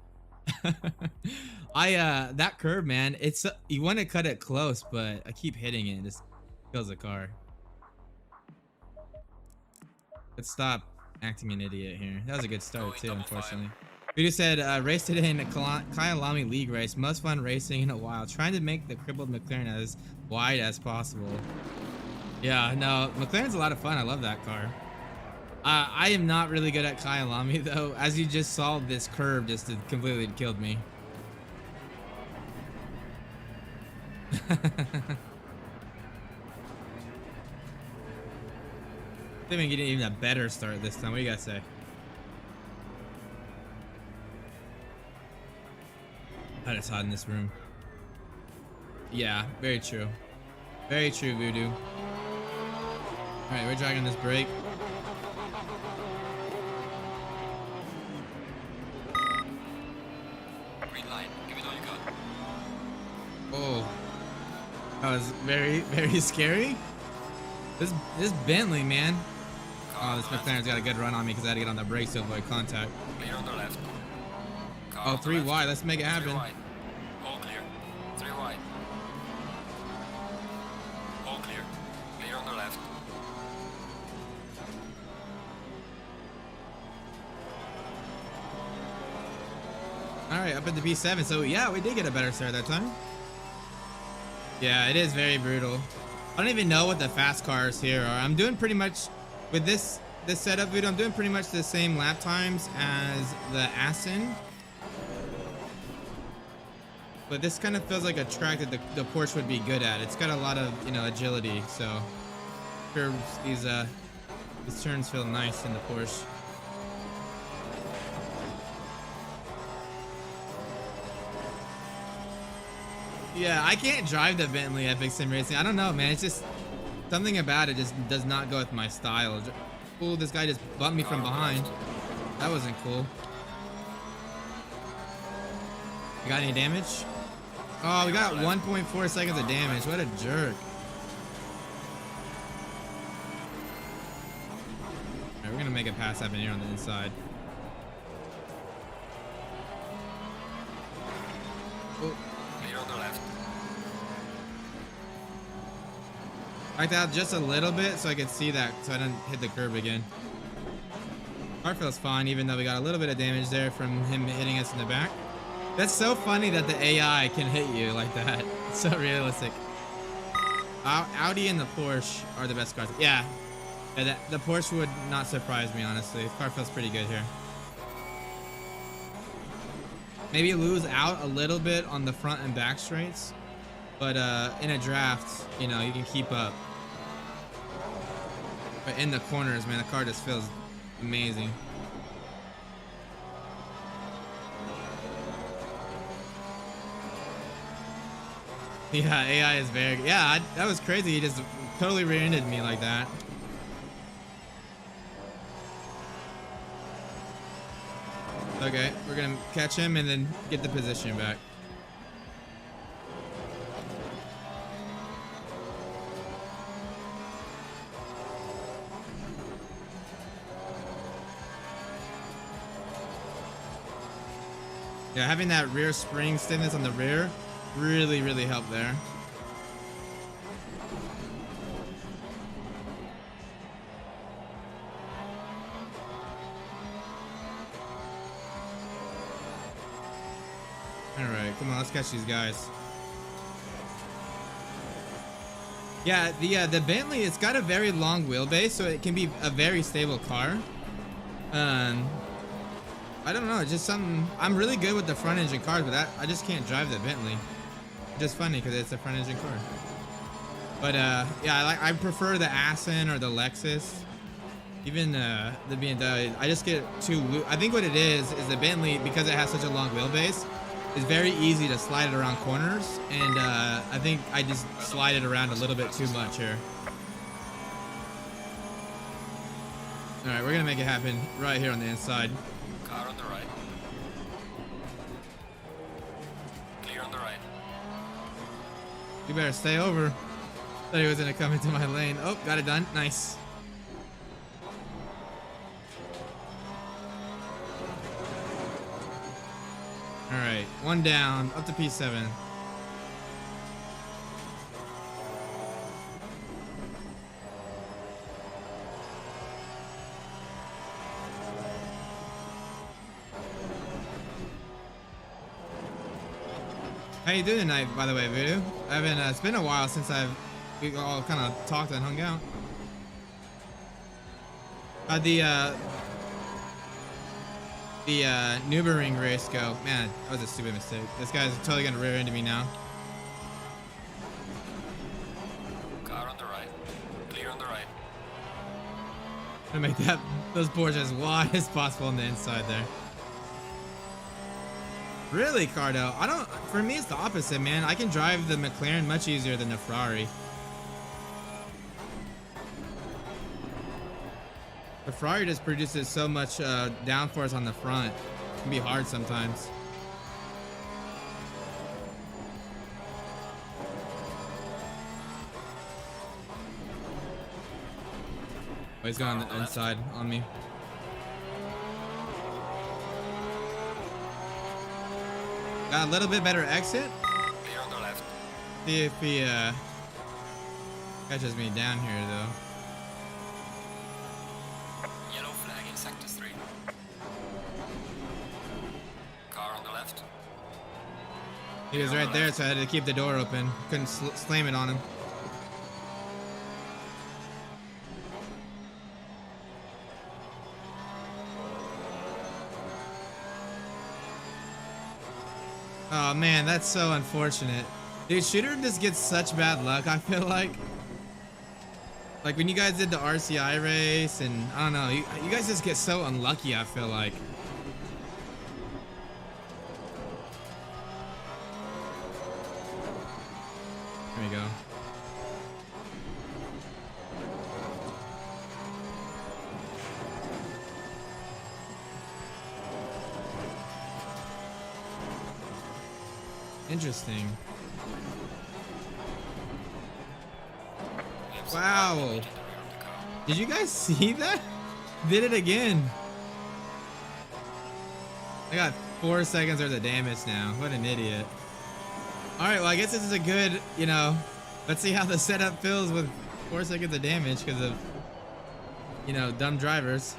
Speaker 1: That curve, man, it's you want to cut it close, but I keep hitting it. It just kills the car. Let's stop acting an idiot here. That was a good start too, unfortunately. Voodoo said, raced it in a Kyalami League race. Most fun racing in a while. Trying to make the crippled McLaren as wide as possible. Yeah, no, McLaren's a lot of fun. I love that car. I am not really good at Kyalami though. As you just saw, this curve just completely killed me. I think we can get even a better start this time. What do you guys say? God, it's hot in this room. Yeah, very true. Very true, Voodoo. Alright, we're dragging this brake.
Speaker 2: Green line. Give it all you got.
Speaker 1: Oh. That was very, very scary. This Bentley, man. Oh, this McLaren's got a good run on me because I had to get on the brakes to avoid contact.
Speaker 2: Clear on the left. Car
Speaker 1: Oh,
Speaker 2: on the
Speaker 1: 3
Speaker 2: left.
Speaker 1: wide. Let's make it
Speaker 2: 3
Speaker 1: happen.
Speaker 2: wide. All clear. 3 wide. All clear. Clear on the left.
Speaker 1: All right, up at the B7. So yeah, we did get a better start that time. Yeah, it is very brutal. I don't even know what the fast cars here are. I'm doing pretty much with this setup video. I'm doing pretty much the same lap times as the Assetto. But this kind of feels like a track that the Porsche would be good at. It's got a lot of, you know, agility. So curves, these turns feel nice in the Porsche. Yeah, I can't drive the Bentley Epic Sim Racing. I don't know, man. It's just something about it just does not go with my style. Ooh, this guy just bumped me from behind. That wasn't cool. You got any damage? Oh, we got 1.4 seconds of damage. What a jerk. Alright, we're gonna make a pass happen here on the inside. Oh.
Speaker 2: Clear on the left.
Speaker 1: Backed out just a little bit so I could see that, so I didn't hit the curb again. Car feels fine, even though we got a little bit of damage there from him hitting us in the back. That's so funny that the AI can hit you like that. It's so realistic. Audi and the Porsche are the best cars. Yeah, the Porsche would not surprise me, honestly. The car feels pretty good here. Maybe lose out a little bit on the front and back straights, but in a draft, you know, you can keep up. But in the corners, man, the car just feels amazing. Yeah, AI is very... Yeah, that was crazy. He just totally rear-ended me like that. Okay, we're gonna catch him and then get the position back. Yeah, having that rear spring stiffness on the rear really helped there. All right, come on, let's catch these guys. Yeah, the Bentley, it's got a very long wheelbase, so it can be a very stable car. I don't know, it's just something. I'm really good with the front engine cars, but I just can't drive the Bentley. Just funny because it's a front engine car. But yeah, I prefer the Assetto or the Lexus. Even the BMW, I just get too loose. I think what it is the Bentley, because it has such a long wheelbase, is very easy to slide it around corners, and I think I just slide it around a little bit too much here. All right, we're gonna make it happen right here on the inside.
Speaker 2: Car on the right. Clear on the right.
Speaker 1: You better stay over. Thought he was gonna come into my lane. Oh, got it done. Nice. All right, one down, up to P7. How you doing tonight, by the way, Voodoo? I haven't. It's been a while since we all kind of talked and hung out. The Nürburgring race go. Man, that was a stupid mistake. This guy's totally gonna rear into me now.
Speaker 2: Car on the right. Clear on the right.
Speaker 1: I'm gonna make those boards as wide as possible on the inside there. Really, Cardo? For me, it's the opposite, man. I can drive the McLaren much easier than the Ferrari. The Ferrari just produces so much downforce on the front. It can be hard sometimes. Oh, he's going on the inside on me. Got a little bit better exit.
Speaker 2: Clear on the left.
Speaker 1: See if he catches me down here, though.
Speaker 2: Yellow flag in sector 3. Car on the left.
Speaker 1: He was right there, so I had to keep the door open. Couldn't slam it on him. Oh man, that's so unfortunate. Dude, Shooter just gets such bad luck, I feel like. Like when you guys did the RCI race and I don't know, you guys just get so unlucky, I feel like. There we go. Interesting. Wow. Did you guys see that? Did it again. I got 4 seconds worth of damage now. What an idiot. Alright, well I guess this is a good, let's see how the setup feels with 4 seconds of damage because of, dumb drivers.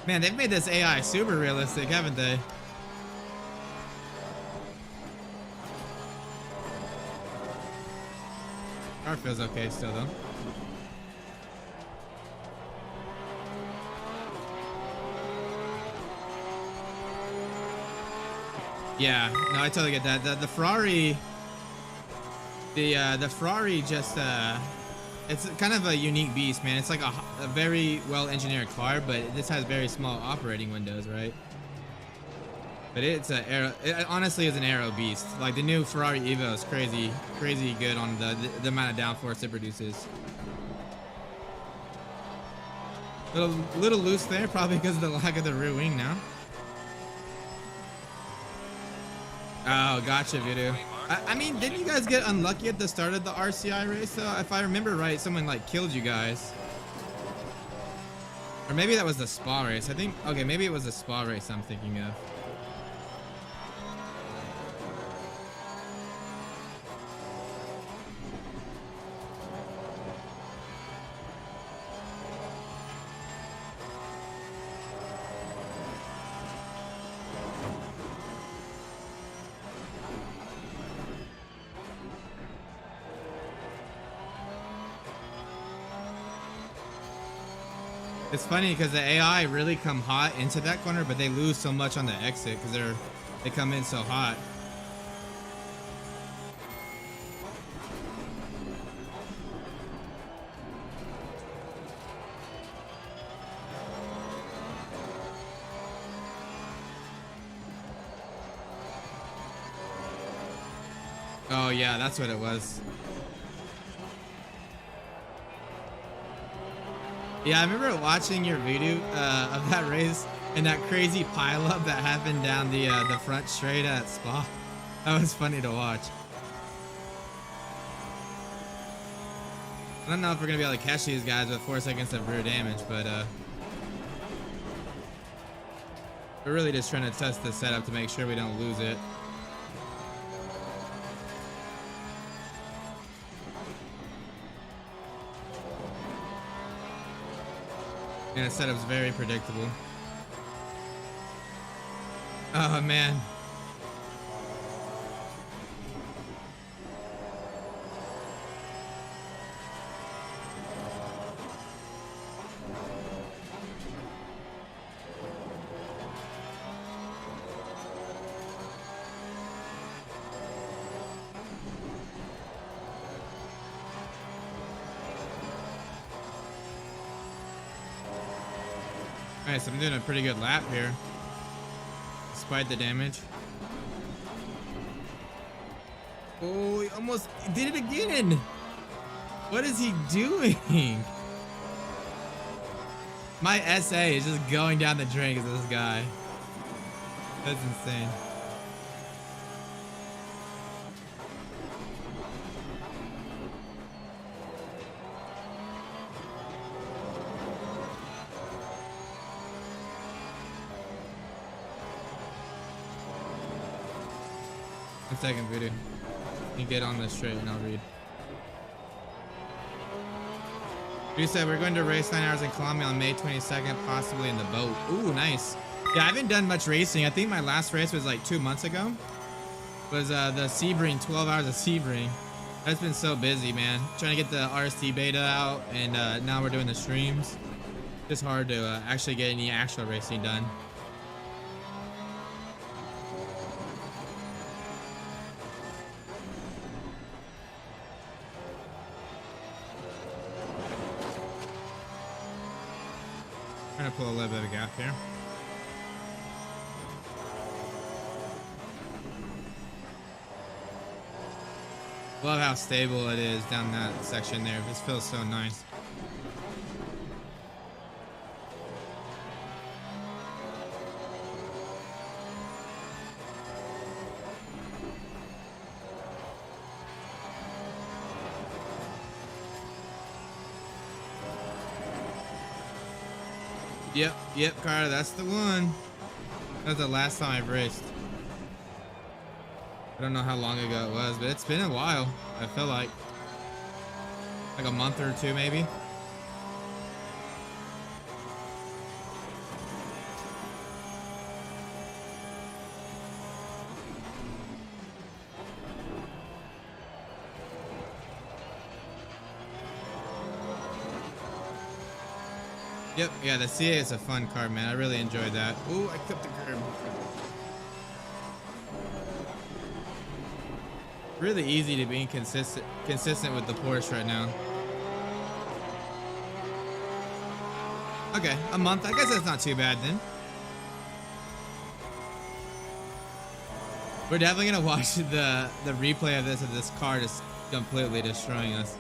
Speaker 1: Man, they've made this AI super realistic, haven't they? Car feels okay still though. Yeah, no, I totally get that. The Ferrari, the Ferrari just it's kind of a unique beast, man. It's like a very well engineered car, but this has very small operating windows, right? But it honestly is an aero beast. Like the new Ferrari Evo is crazy good on the amount of downforce it produces. Little loose there, probably because of the lack of the rear wing now. Oh, gotcha, Voodoo. I mean, didn't you guys get unlucky at the start of the RCI race, though? If I remember right, someone, like, killed you guys. Or maybe that was the Spa race. I think, okay, maybe it was the Spa race I'm thinking of. It's funny because the AI really come hot into that corner, but they lose so much on the exit because they come in so hot. Oh yeah, that's what it was. Yeah, I remember watching your video of that race and that crazy pileup that happened down the front straight at Spa. That was funny to watch. I don't know if we're gonna be able to catch these guys with 4 seconds of rear damage, but we're really just trying to test the setup to make sure we don't lose it. And the setup's very predictable. Oh man. Nice, I'm doing a pretty good lap here, despite the damage. Oh, he almost did it again. What is he doing? My SA is just going down the drain because of this guy. That's insane. One second, Voodoo. You get on this straight and I'll read. You said we're going to race 9 hours in Colombia on May 22nd, possibly in the boat. Ooh, nice. Yeah, I haven't done much racing. I think my last race was like 2 months ago. Was the Sebring, 12 hours of Sebring. That's been so busy, man. Trying to get the RST beta out, and now we're doing the streams. It's hard to actually get any actual racing done. Trying to pull a little bit of a gap here. Love how stable it is down that section there. This feels so nice. Yep, Carter, that's the one. That's the last time I've raced. I don't know how long ago it was, but it's been a while. I feel like a month or two, maybe. Yep, yeah, the CA is a fun car, man. I really enjoyed that. Ooh, I clipped the curb. Really easy to be consistent with the Porsche right now. Okay, a month. I guess that's not too bad then. We're definitely gonna watch the replay of this car just completely destroying us.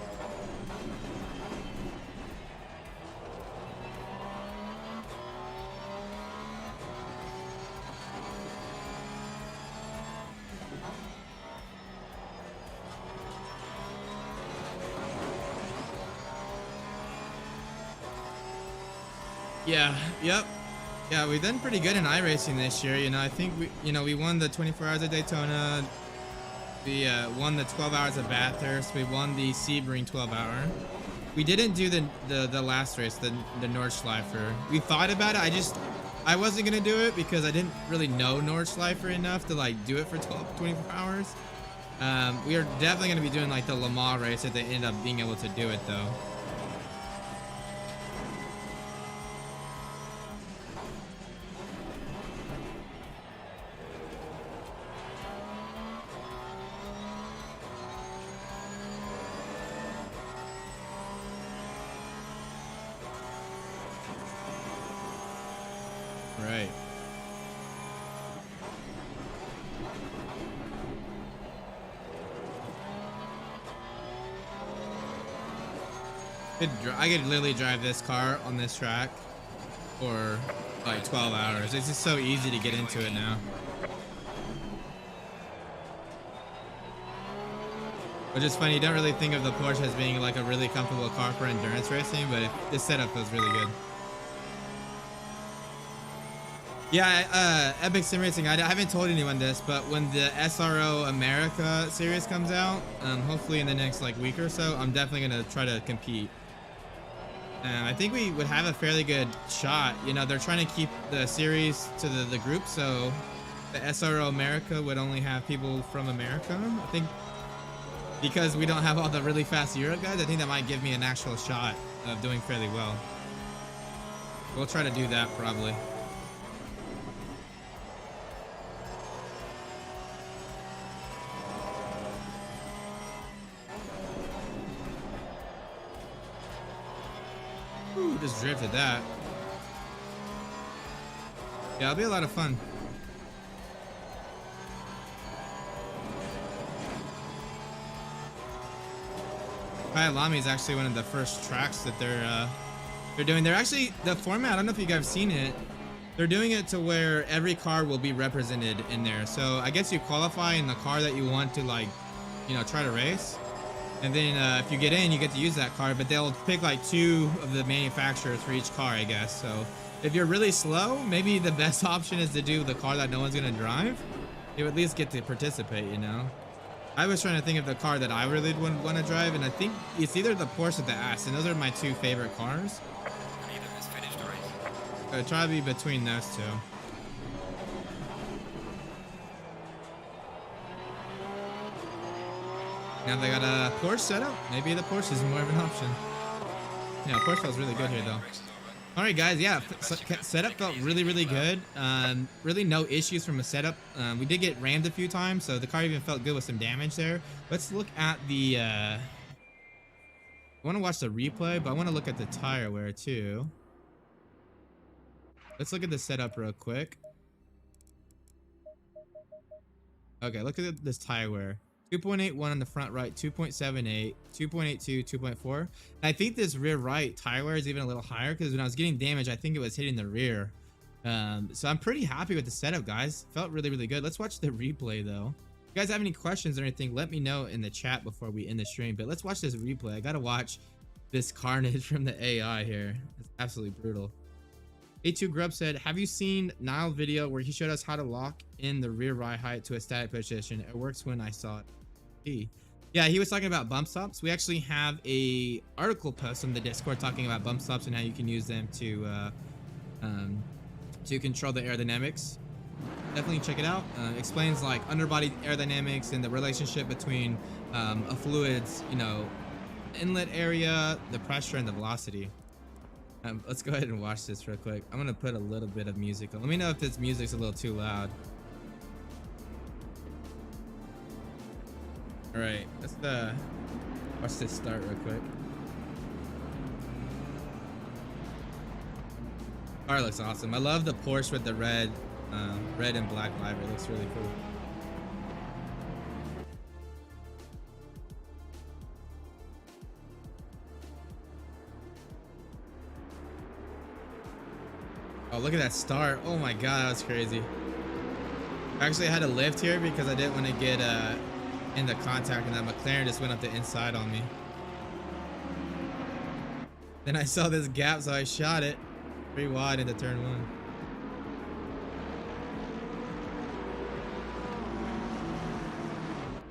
Speaker 1: Yeah, yep. Yeah, we've done pretty good in iRacing this year. You know, I think we won the 24 hours of Daytona. We won the 12 hours of Bathurst. We won the Sebring 12 hour. We didn't do the last race, the Nordschleifer. We thought about it. I wasn't gonna do it because I didn't really know Nordschleifer enough to like do it for 24 hours. We are definitely gonna be doing like the Le Mans race if they end up being able to do it though. Right. I could literally drive this car on this track for like 12 hours. It's just so easy to get into it now. Which is funny, you don't really think of the Porsche as being like a really comfortable car for endurance racing, but this setup feels really good. Yeah, Epic Sim Racing, I haven't told anyone this, but when the SRO America series comes out, hopefully in the next like week or so, I'm definitely gonna try to compete. I think we would have a fairly good shot. You know, they're trying to keep the series to the group, so the SRO America would only have people from America. I think because we don't have all the really fast Euro guys, I think that might give me an actual shot of doing fairly well. We'll try to do that probably. Ooh, just drifted that. Yeah, it'll be a lot of fun. Kyalami is actually one of the first tracks that they're doing. They're actually, the format, I don't know if you guys have seen it. They're doing it to where every car will be represented in there. So I guess you qualify in the car that you want to, like, you know, try to race. And then if you get in, you get to use that car, but they'll pick like 2 of the manufacturers for each car, I guess. So if you're really slow, maybe the best option is to do the car that no one's going to drive. You at least get to participate, you know? I was trying to think of the car that I really would want to drive, and I think it's either the Porsche or the Aston. Those are my 2 favorite cars.
Speaker 2: Neither has finished the race.
Speaker 1: So try to be between those 2. Now they got a Porsche setup. Maybe the Porsche is more of an option. Yeah, Porsche feels really good here though. All right, guys. Yeah, setup felt really, really good. Really no issues from a setup. We did get rammed a few times, so the car even felt good with some damage there. Let's look at the. I want to watch the replay, but I want to look at the tire wear too. Let's look at the setup real quick. Okay, look at this tire wear. 2.81 on the front right, 2.78, 2.82, 2.4. And I think this rear right tire wear is even a little higher because when I was getting damage, I think it was hitting the rear. So I'm pretty happy with the setup, guys. Felt really, really good. Let's watch the replay though. If you guys have any questions or anything, let me know in the chat before we end the stream. But let's watch this replay. I gotta watch this carnage from the AI here. It's absolutely brutal. A2 Grub said, have you seen Niall video where he showed us how to lock in the rear ride height to a static position? It works when I saw it. Yeah, he was talking about bump stops. We actually have a article post on the Discord talking about bump stops and how you can use them to control the aerodynamics. Definitely check it out. Explains like underbody aerodynamics and the relationship between a fluid's, you know, inlet area, the pressure, and the velocity. Let's go ahead and watch this real quick. I'm gonna put a little bit of music on. Let me know if this music's a little too loud. All right, let's watch this start real quick. Car looks awesome. I love the Porsche with the red and black livery. It looks really cool. Oh, look at that start. Oh my god, that was crazy. Actually, I had to lift here because I didn't want to get into contact, and that McLaren just went up the inside on me. Then I saw this gap, so I shot it pretty wide into turn 1.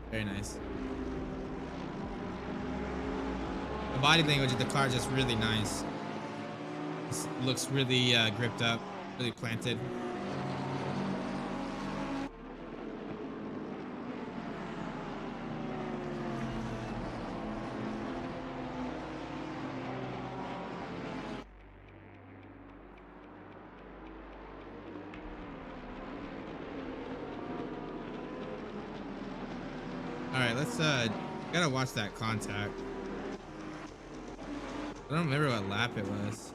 Speaker 1: Very nice. The body language of the car is just really nice. This looks really gripped up, really planted. All right, let's gotta watch that contact. I don't remember what lap it was.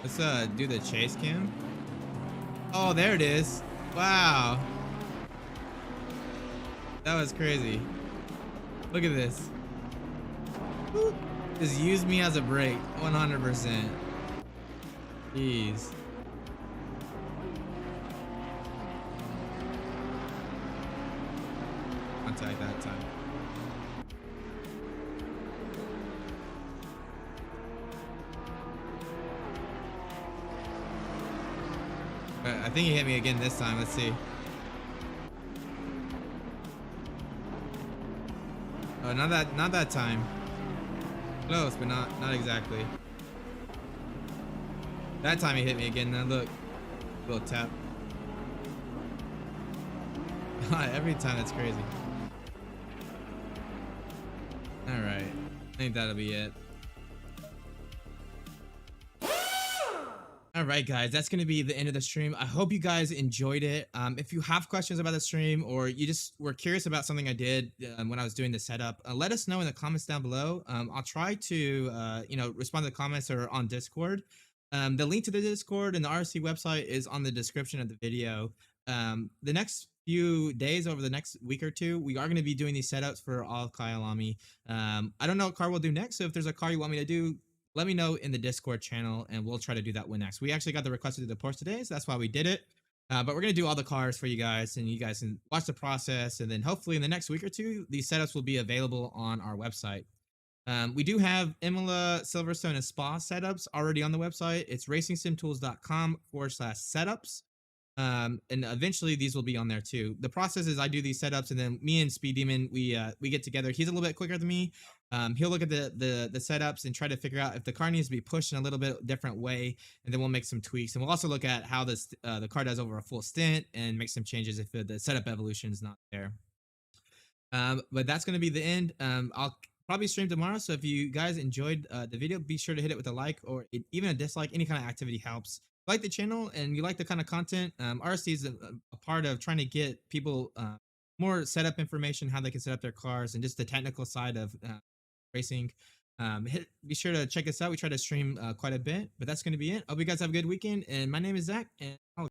Speaker 1: Let's do the chase cam. Oh, there it is. Wow. That was crazy. Look at this. Woo. Just use me as a brake, 100%. Jeez. Contact that time. I think he hit me again this time. Let's see. Oh, not that time. Close, but not exactly. That time he hit me again. Now look, little tap. Every time, that's crazy. All right, I think that'll be it. All right, guys, that's going to be the end of the stream. I hope you guys enjoyed it. If you have questions about the stream, or you just were curious about something I did when I was doing the setup, let us know in the comments down below. I'll try to, you know, respond to the comments or on Discord. The link to the Discord and the RSC website is on the description of the video. The next few days, over the next week or two, we are going to be doing these setups for all of Kyalami. I don't know what car we'll do next, so if there's a car you want me to do, let me know in the Discord channel, and we'll try to do that one next. We actually got the request to do the Porsche today, so that's why we did it. But we're going to do all the cars for you guys, and you guys can watch the process, and then hopefully in the next week or two, these setups will be available on our website. We do have Imola, Silverstone, and Spa setups already on the website. It's racingsimtools.com/setups. And eventually these will be on there too. The process is I do these setups, and then me and Speed Demon we get together. He's a little bit quicker than me. He'll look at the setups and try to figure out if the car needs to be pushed in a little bit different way, and then we'll make some tweaks. And we'll also look at how this the car does over a full stint and make some changes if the setup evolution is not there. But that's going to be the end. I'll probably stream tomorrow. So if you guys enjoyed the video, be sure to hit it with a like or even a dislike. Any kind of activity helps. If you like the channel and you like the kind of content, RST is a part of trying to get people more setup information, how they can set up their cars, and just the technical side of racing. Be sure to check us out. We try to stream quite a bit, but that's going to be it. Hope you guys have a good weekend. And my name is Zach, and